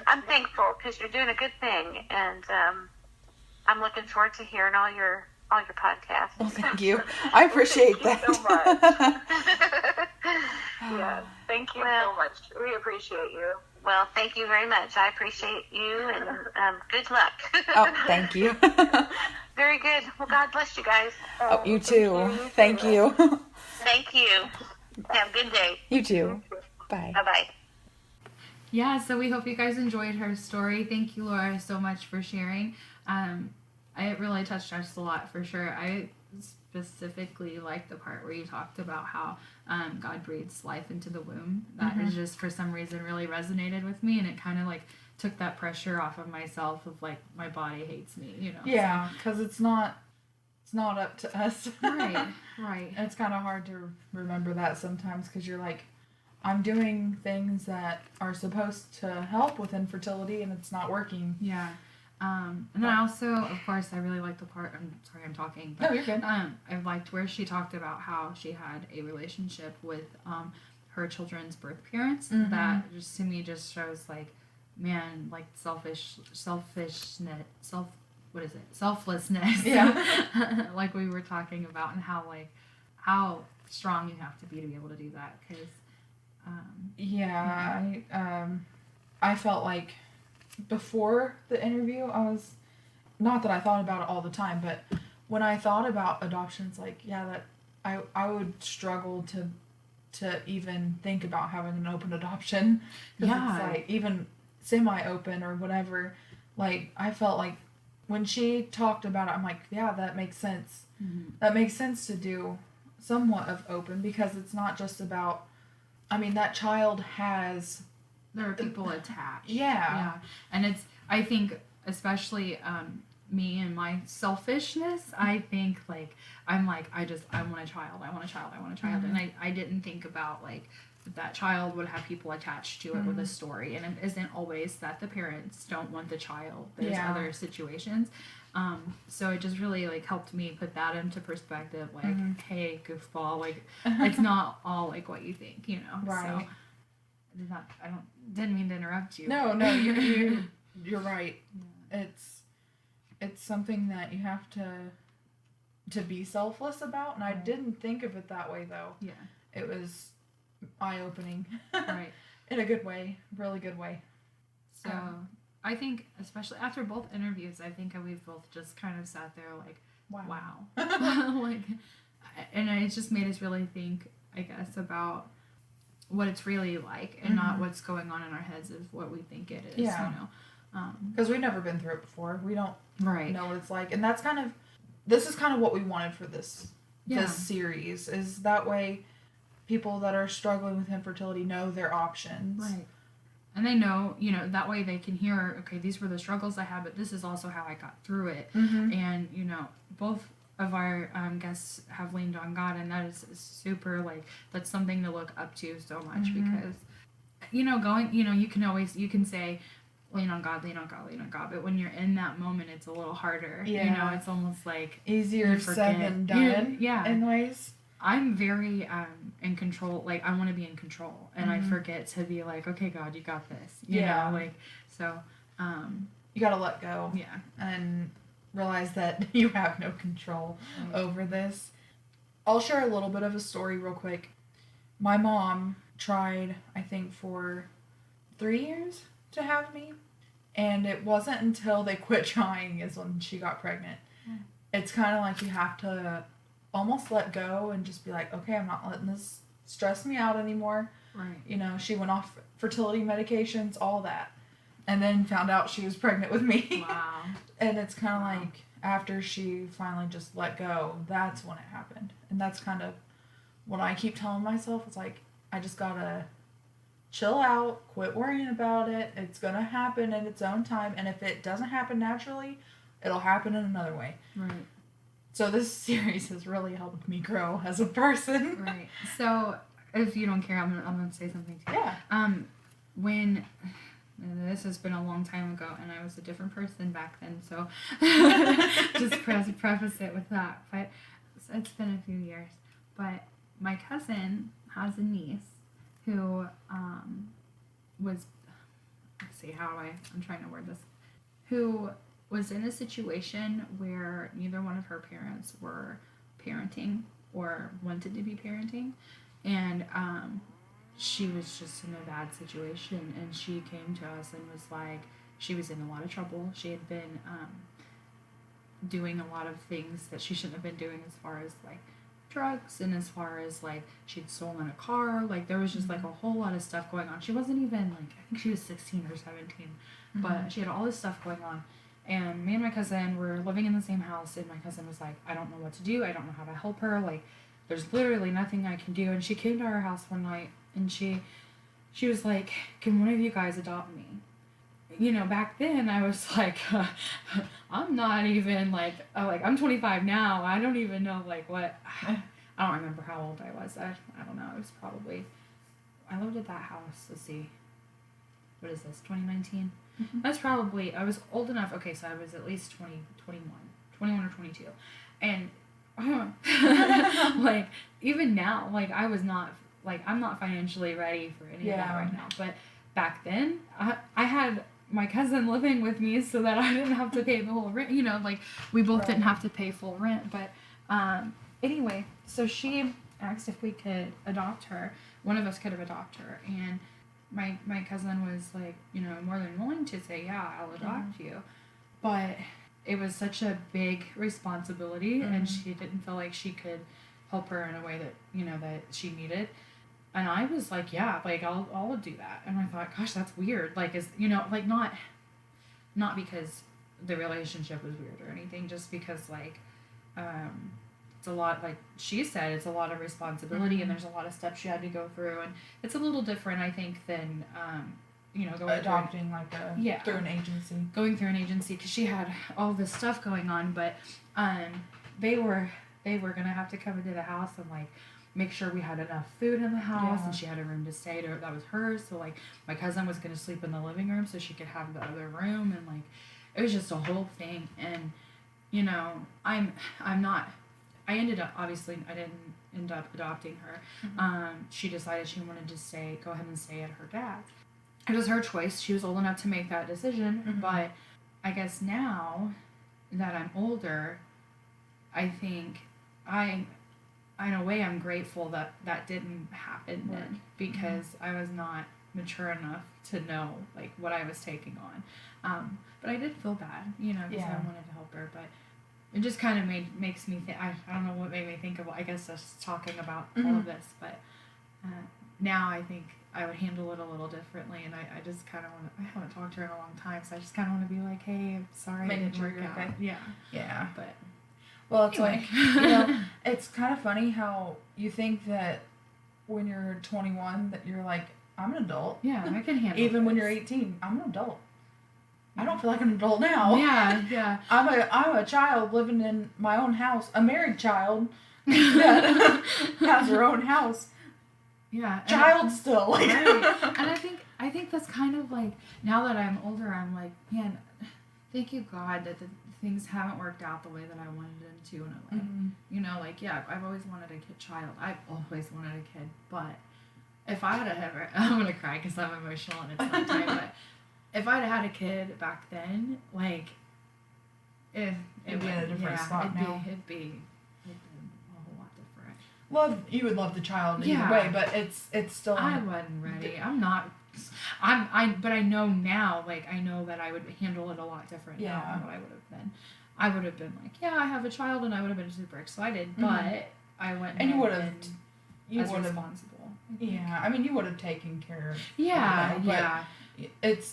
I'm thankful, because you're doing a good thing, and I'm looking forward to hearing all your podcasts. Well, thank you. I appreciate that. Thank you so much. Yes, thank you so much. We appreciate you. Well, thank you very much. I appreciate you, and good luck. Oh, thank you. Very good. Well, God bless you guys. Oh, you too. Thank you. Thank you. Have a good day. You too. Bye. Bye-bye. Yeah, so we hope you guys enjoyed her story. Thank you, Laura, so much for sharing. It really touched us a lot, for sure. I specifically like the part where you talked about how God breathes life into the womb. That is just for some reason really resonated with me, and it kind of like took that pressure off of myself of like my body hates me, you know. Yeah, because it's not up to us. Right, right. And it's kind of hard to remember that sometimes because you're like, I'm doing things that are supposed to help with infertility and it's not working. Yeah. And then I also, of course, I really liked the part, I'm sorry I'm talking, but No, you're good. I liked where she talked about how she had a relationship with her children's birth parents. That just to me just shows like, man, like selflessness, Yeah. like we were talking about, and how strong you have to be able to do that, because I felt like before the interview I was, not that I thought about it all the time, but when I thought about adoptions, like that I would struggle to even think about having an open adoption, because it's like even semi-open or whatever. Like I felt like when she talked about it, I'm like, yeah, that makes sense. That makes sense to do somewhat of open, because it's not just about, I mean, that child has, there are people attached. Yeah. And it's, I think, especially me and my selfishness, I think like I want a child, and I didn't think about like that child would have people attached to it with a story, and it isn't always that the parents don't want the child. There's other situations. So it just really like helped me put that into perspective, like, hey, goofball, like it's not all like what you think, you know. Right. So didn't mean to interrupt you. No, you're right. Yeah. It's something that you have to be selfless about, and I didn't think of it that way though. Yeah. It was eye-opening. Right. In a good way, really good way. So I think, especially after both interviews, I think we've both just kind of sat there like, wow. Like, and it just made us really think, I guess, about what it's really like, and not what's going on in our heads of what we think it is. Yeah. You know, because we've never been through it before. We don't know what it's like, and this is kind of what we wanted for this series, is that way people that are struggling with infertility know their options. Right. And they know, you know, that way they can hear, okay, these were the struggles I had, but this is also how I got through it. And, you know, both of our guests have leaned on God, and that is super, like, that's something to look up to so much, because, you know, you can say, lean on God, but when you're in that moment, it's a little harder. Yeah. You know, it's almost like easier said than done. In ways. I'm very in control. Like, I want to be in control, and I forget to be like, okay, God, you got this. You know, like, so you gotta let go. Yeah. And realize that you have no control over this. I'll share a little bit of a story real quick. My mom tried, I think, for 3 years to have me, and it wasn't until they quit trying is when she got pregnant. It's kind of like you have to almost let go and just be like, okay, I'm not letting this stress me out anymore. Right. You know, she went off fertility medications, all that, and then found out she was pregnant with me. Wow. And it's kind of like after she finally just let go, that's when it happened. And that's kind of what I keep telling myself. It's like, I just gotta chill out, quit worrying about it. It's gonna happen in its own time, and if it doesn't happen naturally, it'll happen in another way. Right. So this series has really helped me grow as a person. Right. So if you don't care, I'm gonna say something too. Yeah. When, and this has been a long time ago, and I was a different person back then, so just preface it with that. But it's been a few years. But my cousin has a niece who was, let's see, I'm trying to word this, who was in a situation where neither one of her parents were parenting or wanted to be parenting, and she was just in a bad situation, and she came to us and was like, she was in a lot of trouble. She had been doing a lot of things that she shouldn't have been doing, as far as like drugs, and as far as like she'd stolen a car. Like, there was just like a whole lot of stuff going on. She wasn't even like, I think she was 16 or 17, but she had all this stuff going on. And me and my cousin were living in the same house, and my cousin was like, I don't know what to do. I don't know how to help her. Like, there's literally nothing I can do. And she came to our house one night, and she was like, can one of you guys adopt me? You know, back then I was like, I'm not even like I'm 25 now. I don't even know like what, I don't remember how old I was. I don't know. It was probably, I lived at that house. Let's see. What is this? 2019? Mm-hmm. That's probably, I was old enough. Okay, so I was at least 21 or 22. And like even now, like I was not, like I'm not financially ready for any of that right now. But back then, I had my cousin living with me so that I didn't have to pay the whole rent. You know, like we both didn't have to pay full rent. But anyway, so she asked if we could adopt her. One of us could have adopted her, and my cousin was like, you know, more than willing to say, yeah, I'll adopt you. But it was such a big responsibility, and she didn't feel like she could help her in a way that, you know, that she needed. And I was like, yeah, like I'll do that. And I thought, gosh, that's weird. Like, is, you know, like not because the relationship was weird or anything, just because like, it's a lot, like she said, it's a lot of responsibility, and there's a lot of steps she had to go through, and it's a little different, I think, than you know, adopting through an agency. Going through an agency, because she had all this stuff going on, but they were gonna have to come into the house and like make sure we had enough food in the house, and she had a room to stay that was hers. So like my cousin was gonna sleep in the living room so she could have the other room, and like it was just a whole thing. And you know, I ended up, obviously I didn't end up adopting her. She decided she wanted to go ahead and stay at her dad's. It was her choice. She was old enough to make that decision. But I guess now that I'm older, I think in a way I'm grateful that that didn't happen then, because I was not mature enough to know like what I was taking on. But I did feel bad, you know, because I wanted to help her. But it just kind of makes me think, I don't know what made me think of, I guess just talking about all of this. But now I think I would handle it a little differently, and I just kind of want to, I haven't talked to her in a long time, so I just kind of want to be like, hey, I'm sorry it didn't work out. Okay. Yeah. But well, it's anyway. like, you know, it's kind of funny how you think that when you're 21 that you're like, I'm an adult. Yeah, I can handle Even this. when you're 18, I'm an adult. I don't feel like an adult now. Yeah. I'm a child living in my own house, a married child that has her own house. Yeah. Child still. Like. Right. And I think that's kind of like, now that I'm older, I'm like, man, thank you God that the things haven't worked out the way that I wanted them to in a way. You know, like, yeah, I've always wanted a child. I've always wanted a kid. But if I had ever, I'm going to cry because I'm emotional and it's not time, but if I'd had a kid back then, like, it'd be in a different spot now. It'd be a whole lot different. You would love the child either way, but it's still. I wasn't ready. I'm not. But I know now, like, I know that I would handle it a lot different now than what I would have been. I would have been like, yeah, I have a child, and I would have been super excited, but I went and you would have responsible. Yeah, I mean, you would have taken care of. Yeah.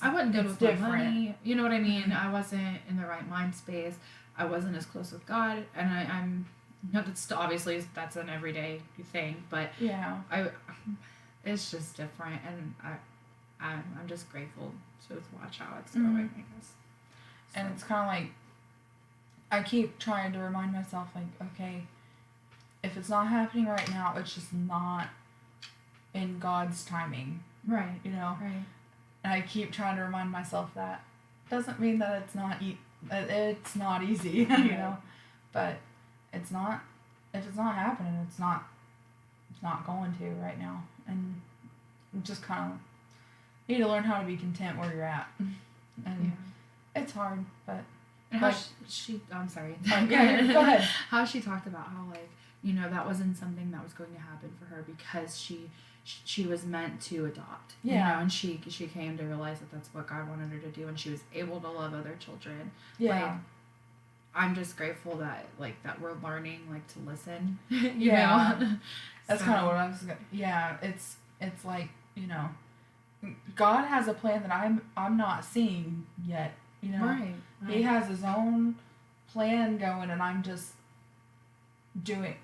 I wasn't good with different. Money. You know what I mean? I wasn't in the right mind space. I wasn't as close with God, and I'm not. Obviously that's an everyday thing, but it's just different, and I'm just grateful to watch how it's going. I guess. So. And it's kind of like I keep trying to remind myself, like, okay, if it's not happening right now, it's just not in God's timing. Right. You know. Right. And I keep trying to remind myself that doesn't mean that it's not easy, you know, but it's not. If it's not happening, it's not going to right now, and just kind of need to learn how to be content where you're at, and it's hard, but. And how I'm sorry. Go ahead. How she talked about how, like, you know, that wasn't something that was going to happen for her because she was meant to adopt. Yeah. You know, and she came to realize that that's what God wanted her to do, and she was able to love other children. Yeah. Like, I'm just grateful that, like, that we're learning, like, to listen. You know? That's kind of what I was going to... Yeah, it's like, you know, God has a plan that I'm not seeing yet, you know? Right. He has his own plan going, and I'm just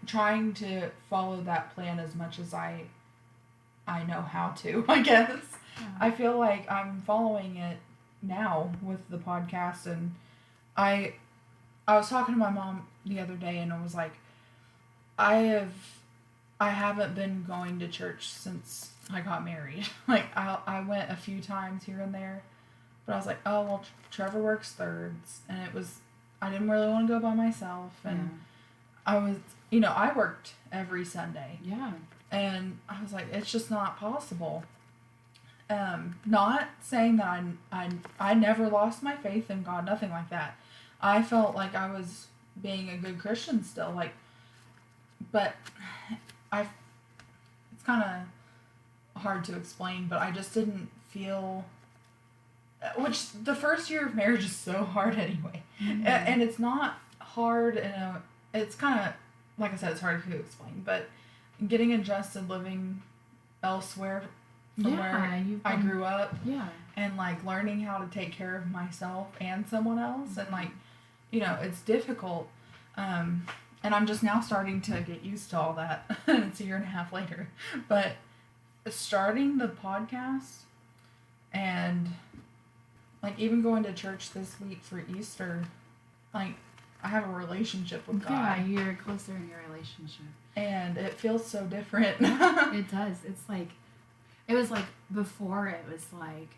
trying to follow that plan as much as I know how to, I guess. Yeah. I feel like I'm following it now with the podcast, and I was talking to my mom the other day, and I was like, I haven't been going to church since I got married. Like, I went a few times here and there, but I was like, oh, well, Trevor works thirds, and I didn't really want to go by myself, and I was, I worked every Sunday. Yeah. And I was like, it's just not possible. Not saying that I never lost my faith in God, nothing like that. I felt like I was being a good Christian still, like, but it's kind of hard to explain, but I just didn't feel, which the first year of marriage is so hard anyway. Mm-hmm. And it's not hard it's kind of, like I said, it's hard to explain, but getting adjusted living elsewhere from where I grew up, and like learning how to take care of myself and someone else, and like, it's difficult, and I'm just now starting to get used to all that. It's a year and a half later, but starting the podcast and like even going to church this week for Easter, like, I have a relationship with God. Yeah, you're closer in your relationship. And it feels so different. It does. It's like, it was like, before it was like,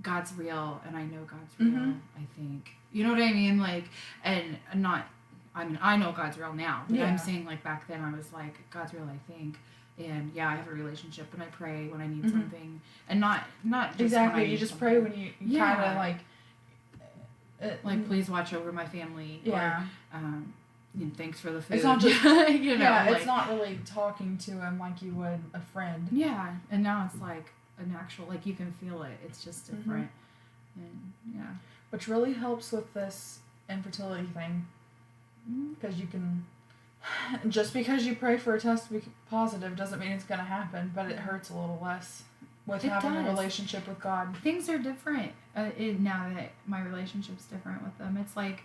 God's real, and I know God's real, Mm-hmm. I think. You know what I mean? Like, and not, I mean, I know God's real now, but I'm saying, like, back then I was like, God's real, I think. And yeah, I have a relationship, and I pray when I need Mm-hmm. something. And not just exactly. when I You need just something. pray when you kind of like, please watch over my family. Yeah. Or, thanks for the food. It's not just, like, it's not really talking to him like you would a friend. Yeah, and now it's like an actual, like, you can feel it. It's just different. And yeah. Which really helps with this infertility thing. Because you can, just because you pray for a test to be positive doesn't mean it's going to happen, but it hurts a little less with having a relationship with God. Things are different now that my relationship's different with them. It's like,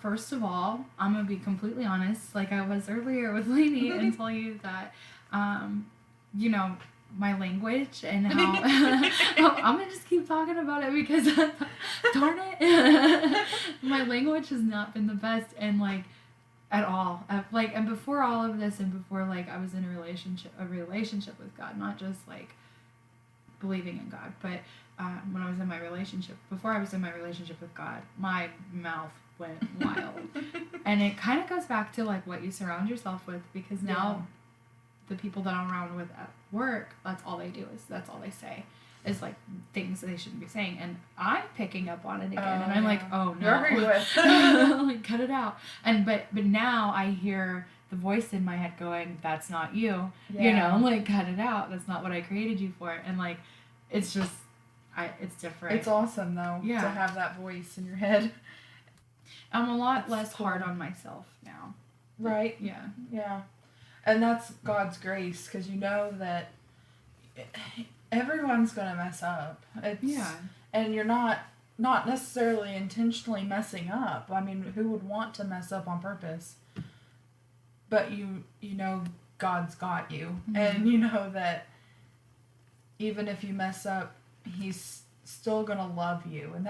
first of all, I'm going to be completely honest, like I was earlier with Lainey, and tell you that, my language and how I'm gonna just keep talking about it because darn it, my language has not been the best, and like at all, like, and before all of this, and before like I was in a relationship with God, not just like believing in God, but when I was in my relationship, before I was in my relationship with God, my mouth went wild. And it kind of goes back to like what you surround yourself with, because now the people that I'm around with at work, that's all they do, that's all they say, is like things that they shouldn't be saying, and I'm picking up on it again, and I'm like, oh no, like, cut it out. And but now I hear the voice in my head going, that's not you, like, cut it out, that's not what I created you for. And like, it's just, it's different. It's awesome though, to have that voice in your head. I'm a lot less hard on myself now. Right? Yeah. And that's God's grace, because you know that everyone's going to mess up. And you're not necessarily intentionally messing up. I mean, who would want to mess up on purpose? But you know God's got you. Mm-hmm. And you know that even if you mess up, He's still going to love you. And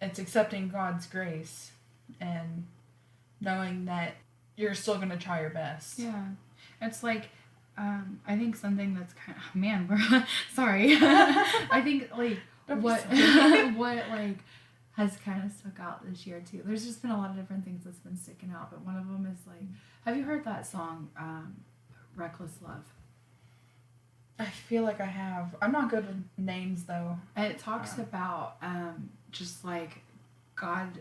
it's accepting God's grace and knowing that you're still going to try your best. Yeah. It's like, I think something that's kind of, man, we're, sorry. I think, like, what like, has kind of stuck out this year, too. There's just been a lot of different things that's been sticking out, but one of them is, like, have you heard that song, Reckless Love? I feel like I have. I'm not good with names, though. It talks about, just, like, God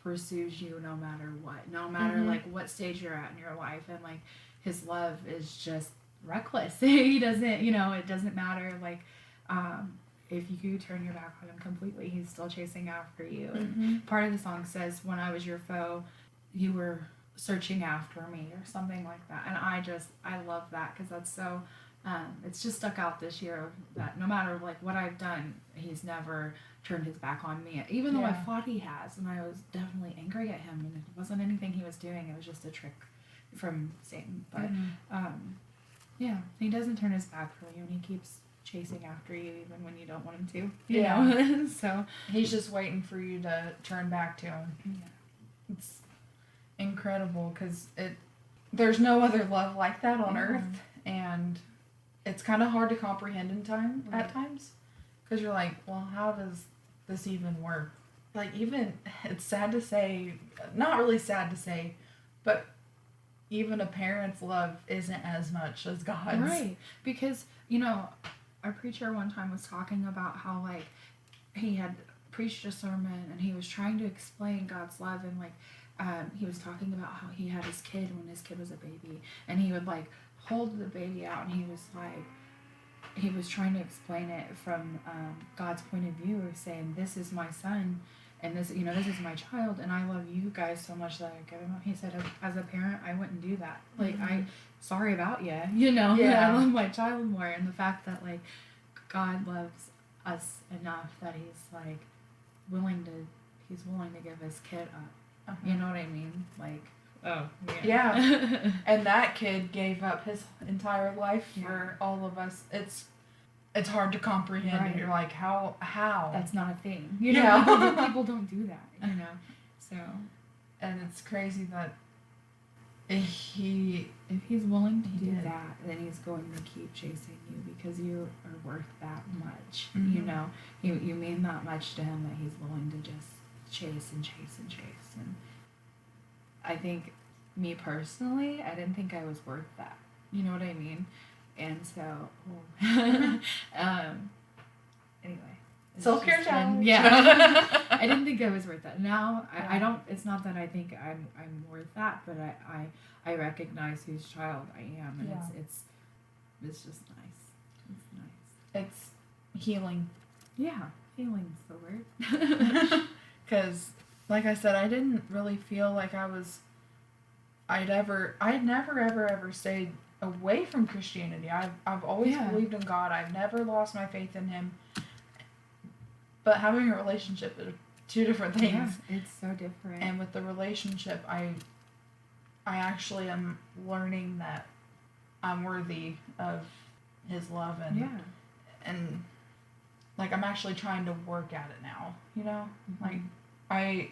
pursues you no matter what, no matter like what stage you're at in your life, and like His love is just reckless. He doesn't, it doesn't matter, like, if you turn your back on Him completely, He's still chasing after you. And part of the song says, when I was your foe, you were searching after me, or something like that. And I love that, because that's so it's just stuck out this year, that no matter like what I've done, he's never turned his back on me, even though I Yeah. thought he has, and I was definitely angry at him, and it wasn't anything he was doing, it was just a trick from Satan. But yeah, he doesn't turn his back for you, and he keeps chasing after you even when you don't want him to, you know. So He's just waiting for you to turn back to him. yeah. It's incredible because there's no other love like that on earth, and it's kind of hard to comprehend at times, because you're like, well, how does this even work? Like, even, it's sad to say, not really sad to say, but even a parent's love isn't as much as God's. Right, because, you know, our preacher one time was talking about how, like, he had preached a sermon and he was trying to explain God's love, and, like, he was talking about how he had his kid when his kid was a baby, and he would, like, hold the baby out, and he was, like, he was trying to explain it from God's point of view, of saying, this is my son, and this, you know, this is my child, and I love you guys so much that I give him up. He said, as a parent, I wouldn't do that. Like, sorry about you, you know, I love my child more, and the fact that, like, God loves us enough that he's, like, willing to give his kid up. You know what I mean? Like, oh, yeah. And that kid gave up his entire life for all of us. It's hard to comprehend. Right. And you're like, how? That's not a thing. You know, people don't do that, you know. So, and it's crazy that if he's willing to do that, then he's going to keep chasing you, because you are worth that much. You know, you mean that much to him that he's willing to just chase and chase and chase. And I think, me personally, I didn't think I was worth that. You know what I mean? And so, anyway. Self-care challenge. Yeah. I didn't think I was worth that. Now, I don't, it's not that I think I'm worth that, but I recognize whose child I am, and it's just nice. It's nice. It's healing. Yeah, healing's the word. Because, like I said, I didn't really feel like I'd never ever stayed away from Christianity. I've always believed in God. I've never lost my faith in him. But having a relationship are two different things. Yeah, it's so different. And with the relationship, I actually am learning that I'm worthy of his love, and like, I'm actually trying to work at it now, you know? Like, I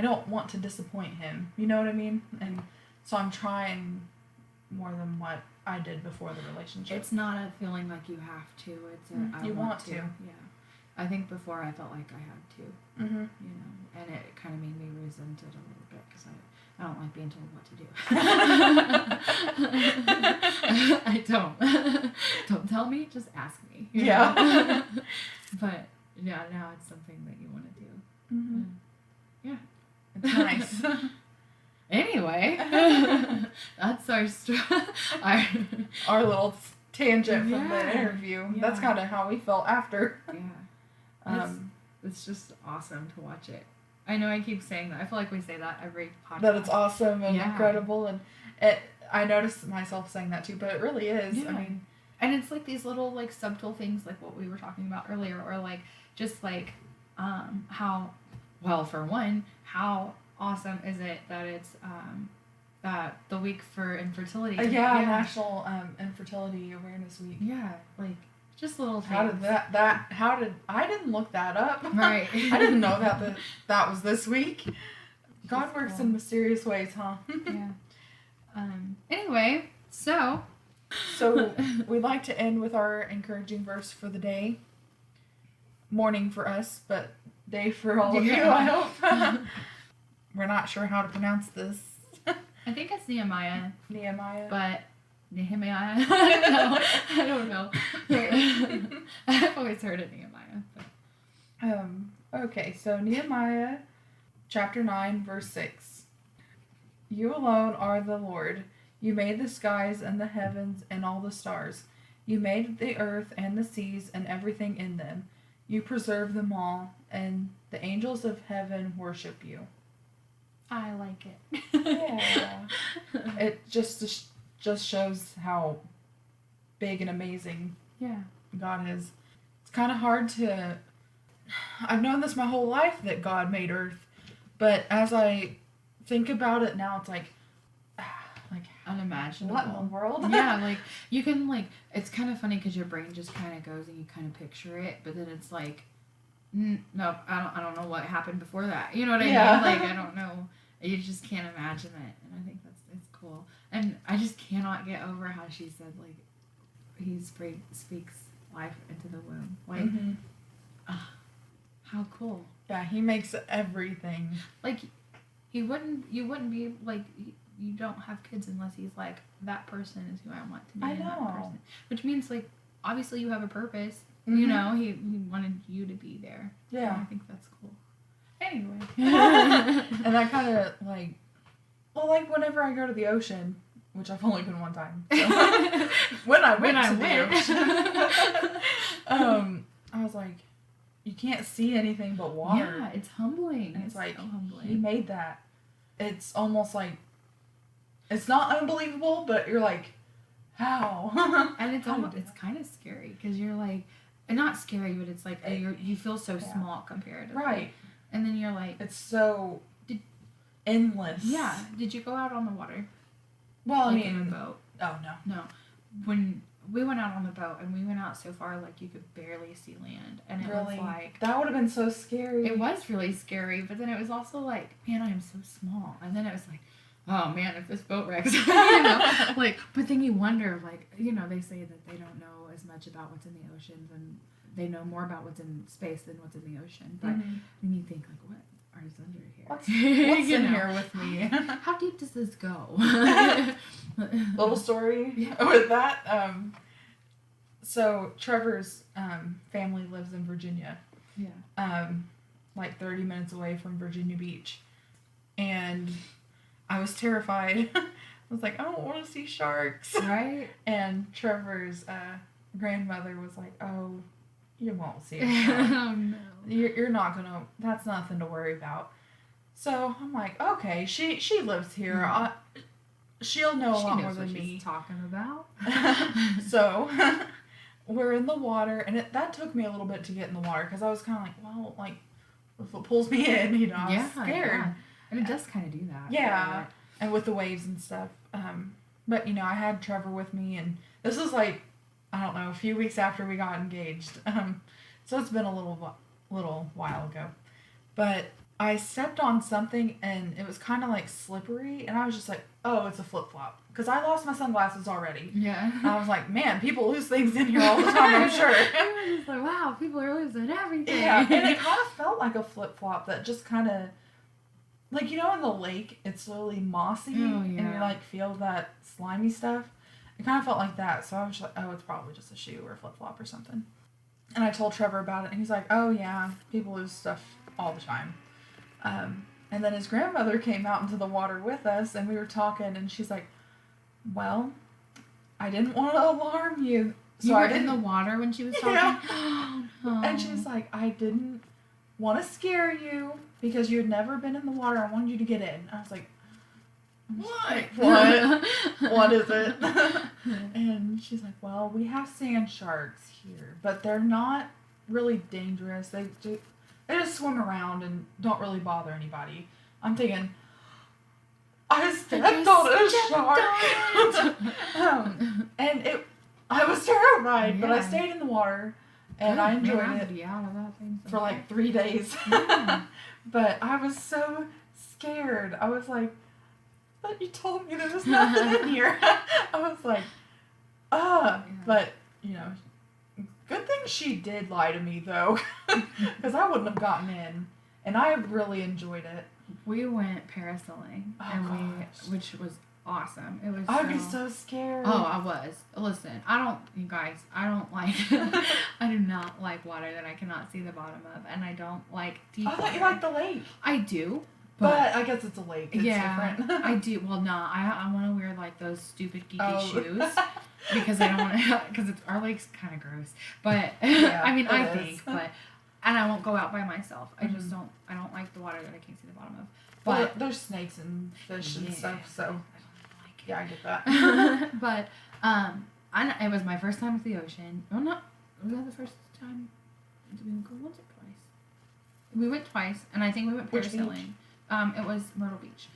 don't want to disappoint him, you know what I mean? And so I'm trying more than what I did before the relationship. It's not a feeling like you have to. It's a I want to. Yeah. I think before I felt like I had to. You know, and it kind of made me resent it a little bit, because I don't like being told what to do. I don't. Don't tell me. Just ask me. You know? But yeah, now it's something that you want to do. Yeah. It's nice. Anyway, that's our little tangent from the interview. Yeah. That's kind of how we felt after. Yeah. It's just awesome to watch it. I know I keep saying that. I feel like we say that every podcast. That it's awesome and incredible, and I noticed myself saying that too, but it really is. Yeah. I mean, and it's like these little, like, subtle things, like what we were talking about earlier, or like just like how, well, for one, how awesome is it that it's that the week for infertility? National Infertility Awareness Week. Yeah, like, just little things. How did I didn't look that up. Right. I didn't know that was this week. God works in mysterious ways, huh? Yeah. Anyway, so we'd like to end with our encouraging verse for the day. Morning for us, but day for all of you, I hope. We're not sure how to pronounce this. I think it's Nehemiah. Nehemiah. But Nehemiah? I don't know. I've always heard it Nehemiah. But. Okay, so Nehemiah chapter 9, verse 6. You alone are the Lord. You made the skies and the heavens and all the stars. You made the earth and the seas and everything in them. You preserve them all, and the angels of heaven worship you. I like it. Yeah. It just shows how big and amazing God is. It's kind of hard to I've known this my whole life that God made Earth, but as I think about it now, it's like Unimaginable. what in the world? Yeah, like you can like it's kind of funny because your brain just kind of goes and you kind of picture it, but then it's like, no, I don't know what happened before that. You know what I mean? Like I don't know. You just can't imagine it, and I think it's cool. And I just cannot get over how she said like he speaks life into the womb. Like, how cool. Yeah, he makes everything. Like, you wouldn't be like. You don't have kids unless he's like, that person is who I want to be. I know. That person. Which means, like, obviously you have a purpose. You know, he wanted you to be there. Yeah. And I think that's cool. Anyway. And I kind of, like, well, like, whenever I go to the ocean, which I've only been one time. So when I went to the ocean, I was like, you can't see anything but water. Yeah, it's humbling. And it's like, so humbling. he made that. It's almost like, it's not unbelievable, but you're like, how? And it's almost, it's kind of scary because you're like, and not scary, but it's like you feel so small comparatively. Right. And then you're like, it's so endless. Yeah. Did you go out on the water? Well, Like I mean, in a boat? Oh no. No. When we went out on the boat and we went out so far, like you could barely see land, and it was like that would have been so scary. It was really scary, but then it was also like, man, I am so small, and then it was like, oh man, if this boat wrecks, you know, like. But then you wonder, like, you know, they say that they don't know as much about what's in the oceans, and they know more about what's in space than what's in the ocean. But then you think, like, what is under here? What's You in know? here with me? How deep does this go? Little story with that. So Trevor's family lives in Virginia. Yeah. Like 30 minutes away from Virginia Beach, and I was terrified. I was like, I don't want to see sharks. Right. And Trevor's grandmother was like, oh, you won't see a shark. Oh no. You're not gonna. That's nothing to worry about. So I'm like, okay, she lives here. She'll know a lot more than me. She's talking about. So we're in the water, and that took me a little bit to get in the water because I was kind of like, well, like if it pulls me in, you know, I was scared. Yeah. And it does kind of do that. Yeah, and with the waves and stuff. But you know, I had Trevor with me, and this was like, I don't know, a few weeks after we got engaged. So it's been a little while ago, but I stepped on something and it was kind of like slippery, and I was just like, oh, it's a flip-flop, because I lost my sunglasses already. Yeah. And I was like, man, people lose things in here all the time, I'm sure. I was just like, wow, people are losing everything. Yeah, and it kind of felt like a flip-flop that just kind of, like, you know, in the lake, it's really mossy, and you like feel that slimy stuff. It kind of felt like that, so I was like, oh, it's probably just a shoe or a flip-flop or something. And I told Trevor about it, and he's like, oh yeah, people lose stuff all the time. And then his grandmother came out into the water with us, and we were talking, and she's like, well, I didn't want to alarm you. So You were I didn't in the water when she was talking? Yeah. Oh. And she's like, I didn't want to scare you because you had never been in the water. I wanted you to get in. I was like, what? What is it? And she's like, well, we have sand sharks here, but they're not really dangerous. They just swim around and don't really bother anybody. I'm thinking, I stepped on a shark. And I was terrified, but I stayed in the water and I enjoyed it for like 3 days. But I was so scared. I was like, but you told me there was nothing in here. I was like, but you know, good thing she did lie to me though, because I wouldn't have gotten in, and I really enjoyed it. We went parasailing, which was awesome. It was. I'd be so scared. Oh, I was. Listen, you guys, I don't like, I do not like water that I cannot see the bottom of, and I don't like deep water. I thought you liked the lake. I do. But I guess it's a lake. It's different. I do. Well, no, I want to wear like those stupid geeky shoes because I don't want to. Because our lake's kind of gross. But I mean, I think. But and I won't go out by myself. I just don't. I don't like the water that I can't see the bottom of. But well, there's snakes and fish and stuff. So I get that. But it was my first time at the ocean. Well, not was that the first time? Did we go once or twice? We went twice, and I think we went Which parasailing. It was Myrtle Beach,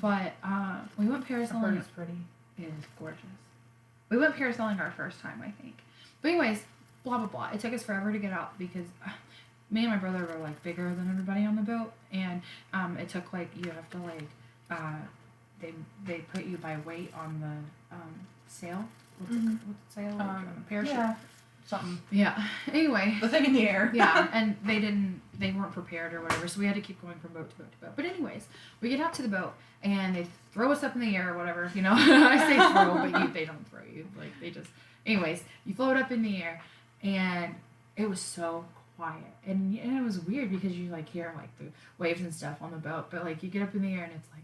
but we went I heard parasailing. it's pretty. It is gorgeous. We went parasailing our first time, I think. But anyways, blah blah blah. It took us forever to get out because me and my brother were like bigger than everybody on the boat, and it took like you have to like they put you by weight on the sail. What's the sail? Parachute. Yeah, something. Yeah. Anyway. The thing in the air. Yeah, and they weren't prepared or whatever, so we had to keep going from boat to boat to boat. But anyways, we get out to the boat and they throw us up in the air or whatever, you know. I say throw, but they don't throw you. Like they just, anyways, you float up in the air, and it was so quiet, and it was weird because you like hear like the waves and stuff on the boat, but like you get up in the air and it's like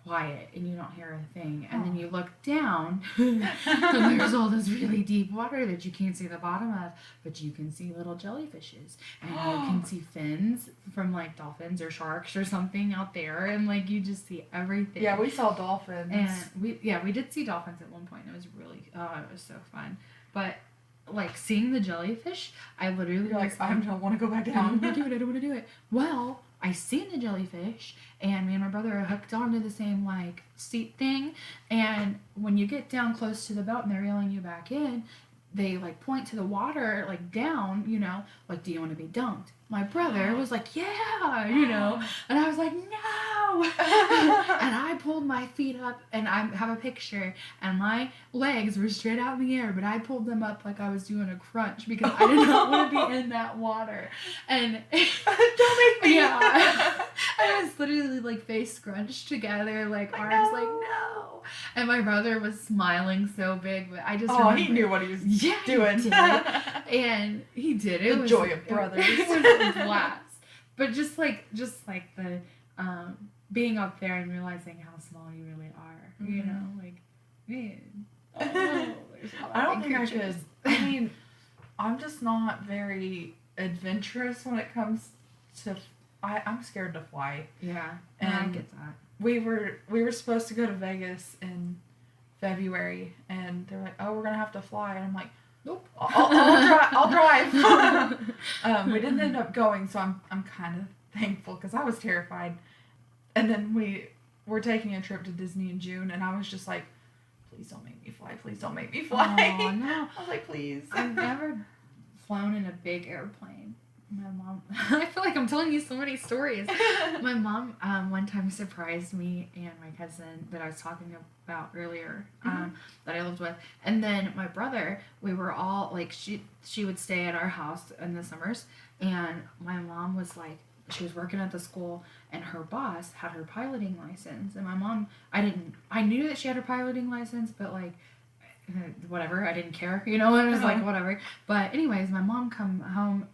quiet and you don't hear a thing, and then you look down and there's all this really deep water that you can't see the bottom of, but you can see little jellyfishes, and you can see fins from like dolphins or sharks or something out there, and like you just see everything. Yeah, we saw dolphins. And we did see dolphins at one point. It was really it was so fun. But like seeing the jellyfish, I literally You're like, I don't want to go back down. I don't want to do it. Well, I seen the jellyfish, and me and my brother are hooked onto the same like seat thing, and when you get down close to the boat and they're reeling you back in, they like point to the water like down, you know, like, do you want to be dunked? My brother was like, yeah, you know, and I was like, no. And I pulled my feet up, and I have a picture, and my legs were straight out in the air, but I pulled them up like I was doing a crunch because I did not want to be in that water. And Don't make me. yeah, I was literally like face scrunched together, like arms like no. And my brother was smiling so big, but I just Oh, he knew what he was doing. He did. And he did. It The was joy of brothers. It was a blast. But just like the being up there and realizing how small you really are, you know, like man. Oh, there's a lot I of don't big think I creatures. could. I mean, I'm just not very adventurous when it comes to. I'm scared to fly. Yeah, And I get that. We were supposed to go to Vegas in February, and they're like, "Oh, we're gonna have to fly," and I'm like, Nope. I'll drive. We didn't end up going, so I'm kind of thankful because I was terrified. And then we're taking a trip to Disney in June, and I was just like, please don't make me fly. Please don't make me fly. Oh no. I was like, please. I've never flown in a big airplane. My mom, I feel like I'm telling you so many stories. My mom one time surprised me and my cousin that I was talking about earlier, that I lived with. And then my brother, we were all like, she would stay at our house in the summers. And my mom was like, she was working at the school, and her boss had her piloting license. And my mom, I knew that she had her piloting license, but like, whatever, I didn't care, you know, and it was like, whatever. But anyways, my mom come home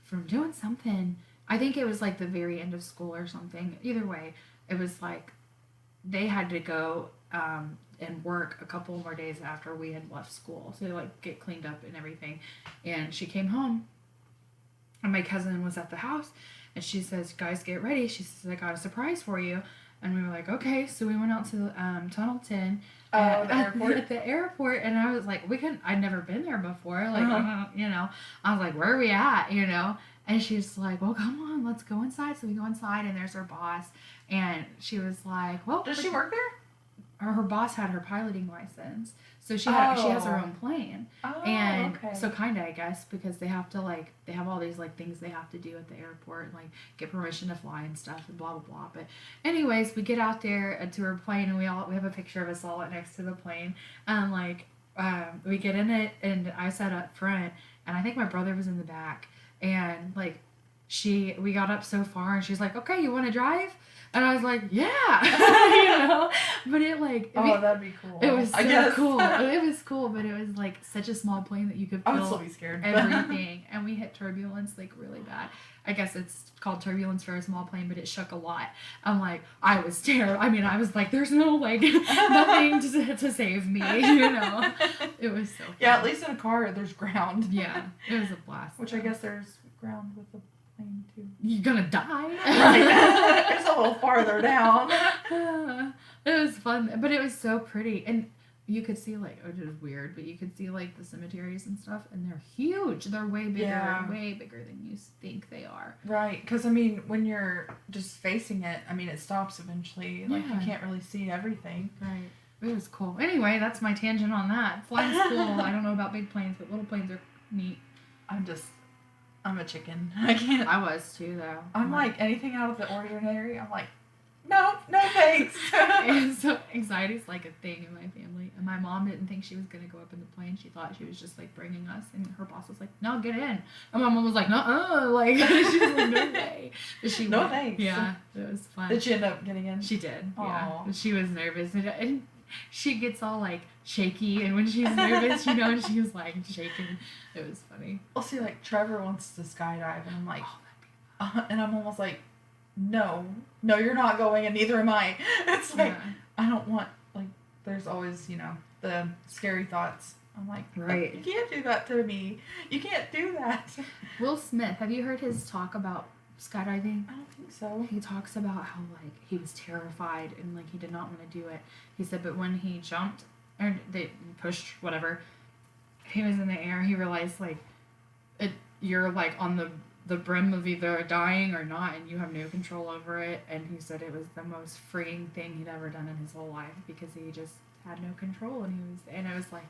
from doing something. I think it was like the very end of school or something. Either way, it was like they had to go and work a couple more days after we had left school, so like get cleaned up and everything. And she came home, and my cousin was at the house, and she says, guys, get ready. She says, I got a surprise for you. And we were like, okay. So we went out to Tunnel 10 The at airport? the airport, and I was like, I'd never been there before. Like, you know, I was like, where are we at? You know? And she's like, well, come on, let's go inside. So we go inside, and there's her boss. And she was like, well, Does she work there? her boss had her piloting license. So she has her own plane. Oh, And okay. so kind of, I guess, because they have to like, they have all these like things they have to do at the airport, like get permission to fly and stuff and blah, blah, blah. But anyways, we get out there to her plane, and we have a picture of us all next to the plane. And we get in it, and I sat up front, and I think my brother was in the back, and like we got up so far, and she's like, okay, you want to drive? And I was like, yeah, you know, but that'd be cool. it was I so guess. cool. It was cool, but it was like such a small plane that you could I would still feel be scared. everything. And we hit turbulence like really bad. I guess it's called turbulence for a small plane, but it shook a lot. I'm like, I was terrified. I mean, I was like, there's no like nothing to save me, you know. It was so fun. Yeah, at least in a car there's ground. Yeah, it was a blast. Which I guess there's ground with the plane too. You're gonna die. Right. It's a little farther down. It was fun, but it was so pretty. And you could see like, oh, it was weird, but you could see like the cemeteries and stuff, and they're huge. They're way bigger than you think they are. Right, because I mean, when you're just facing it, I mean, it stops eventually. Like, you Yeah. can't really see everything. Right. It was cool. Anyway, that's my tangent on that. Flying's cool. I don't know about big planes, but little planes are neat. I'm a chicken. I can't. I was too, though. I'm like, anything out of the ordinary, I'm like, no thanks. And so anxiety's like a thing in my family. And my mom didn't think she was going to go up in the plane. She thought she was just like bringing us. And her boss was like, no, get in. And my mom was like, no, like, she was like, no way. But she No went. thanks. Yeah, it was fun. Did she end up getting in? She did. Aw. Yeah. She was nervous. And she gets all like shaky. And when she's nervous, and she was like shaking. It was funny. Well, see, like, Trevor wants to skydive. And I'm like, and I'm almost like, no, you're not going, and neither am I. It's like, Yeah. I don't want, like, there's always, the scary thoughts. I'm like, Right. You can't do that to me. You can't do that. Will Smith, have you heard his talk about skydiving? I don't think so. He talks about how like he was terrified and like he did not want to do it. He said, but when he jumped or they pushed whatever, he was in the air. He realized like you're like on the brim of either dying or not, and you have no control over it. And he said it was the most freeing thing he'd ever done in his whole life because he just had no control, and it was like.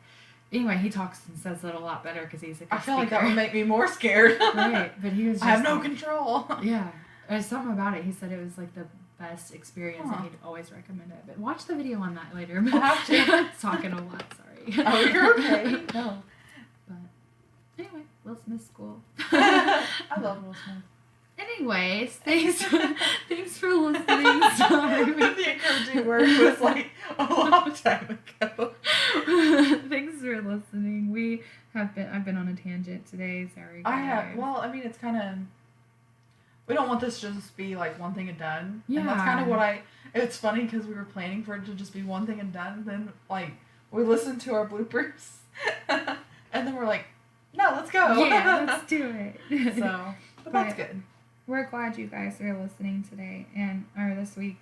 Anyway, he talks and says it a lot better because he's a good I feel like that speaker. would make me more scared. Right, but he was just I have no like- control. Yeah, there's something about it. He said it was like the best experience, Huh. and he'd always recommend it. But watch the video on that later. I'll have to. Talking a lot, sorry. Oh, you're okay. No. But anyway, Will Smith's cool. I love Will Smith. Anyways, thanks for listening. Sorry. The encouraging word was like a long time ago. Thanks for listening. I've been on a tangent today. Sorry. I have. guys. Well, I mean, it's kind of. We don't want this to just be like one thing and done. Yeah. And that's Yeah. kind of what It's funny because we were planning for it to just be one thing and done. Then like we listened to our bloopers, and then we're like, no, let's go. Yeah, let's do it. So, but that's good. We're glad you guys are listening today or this week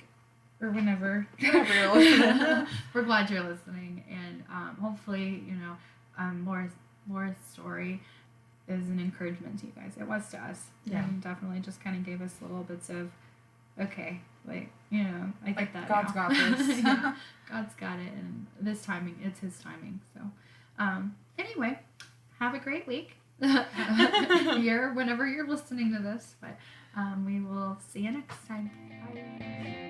or whenever. Whenever you're listening. We're glad you're listening, and hopefully, Laura's story is an encouragement to you guys. It was to us. Yeah. And definitely just kind of gave us little bits of, okay, like, I get Like, that God's now. got this. Yeah, God's got it, and this timing, it's his timing. So, anyway, have a great week. Whenever you're listening to this, but we will see you next time. Bye.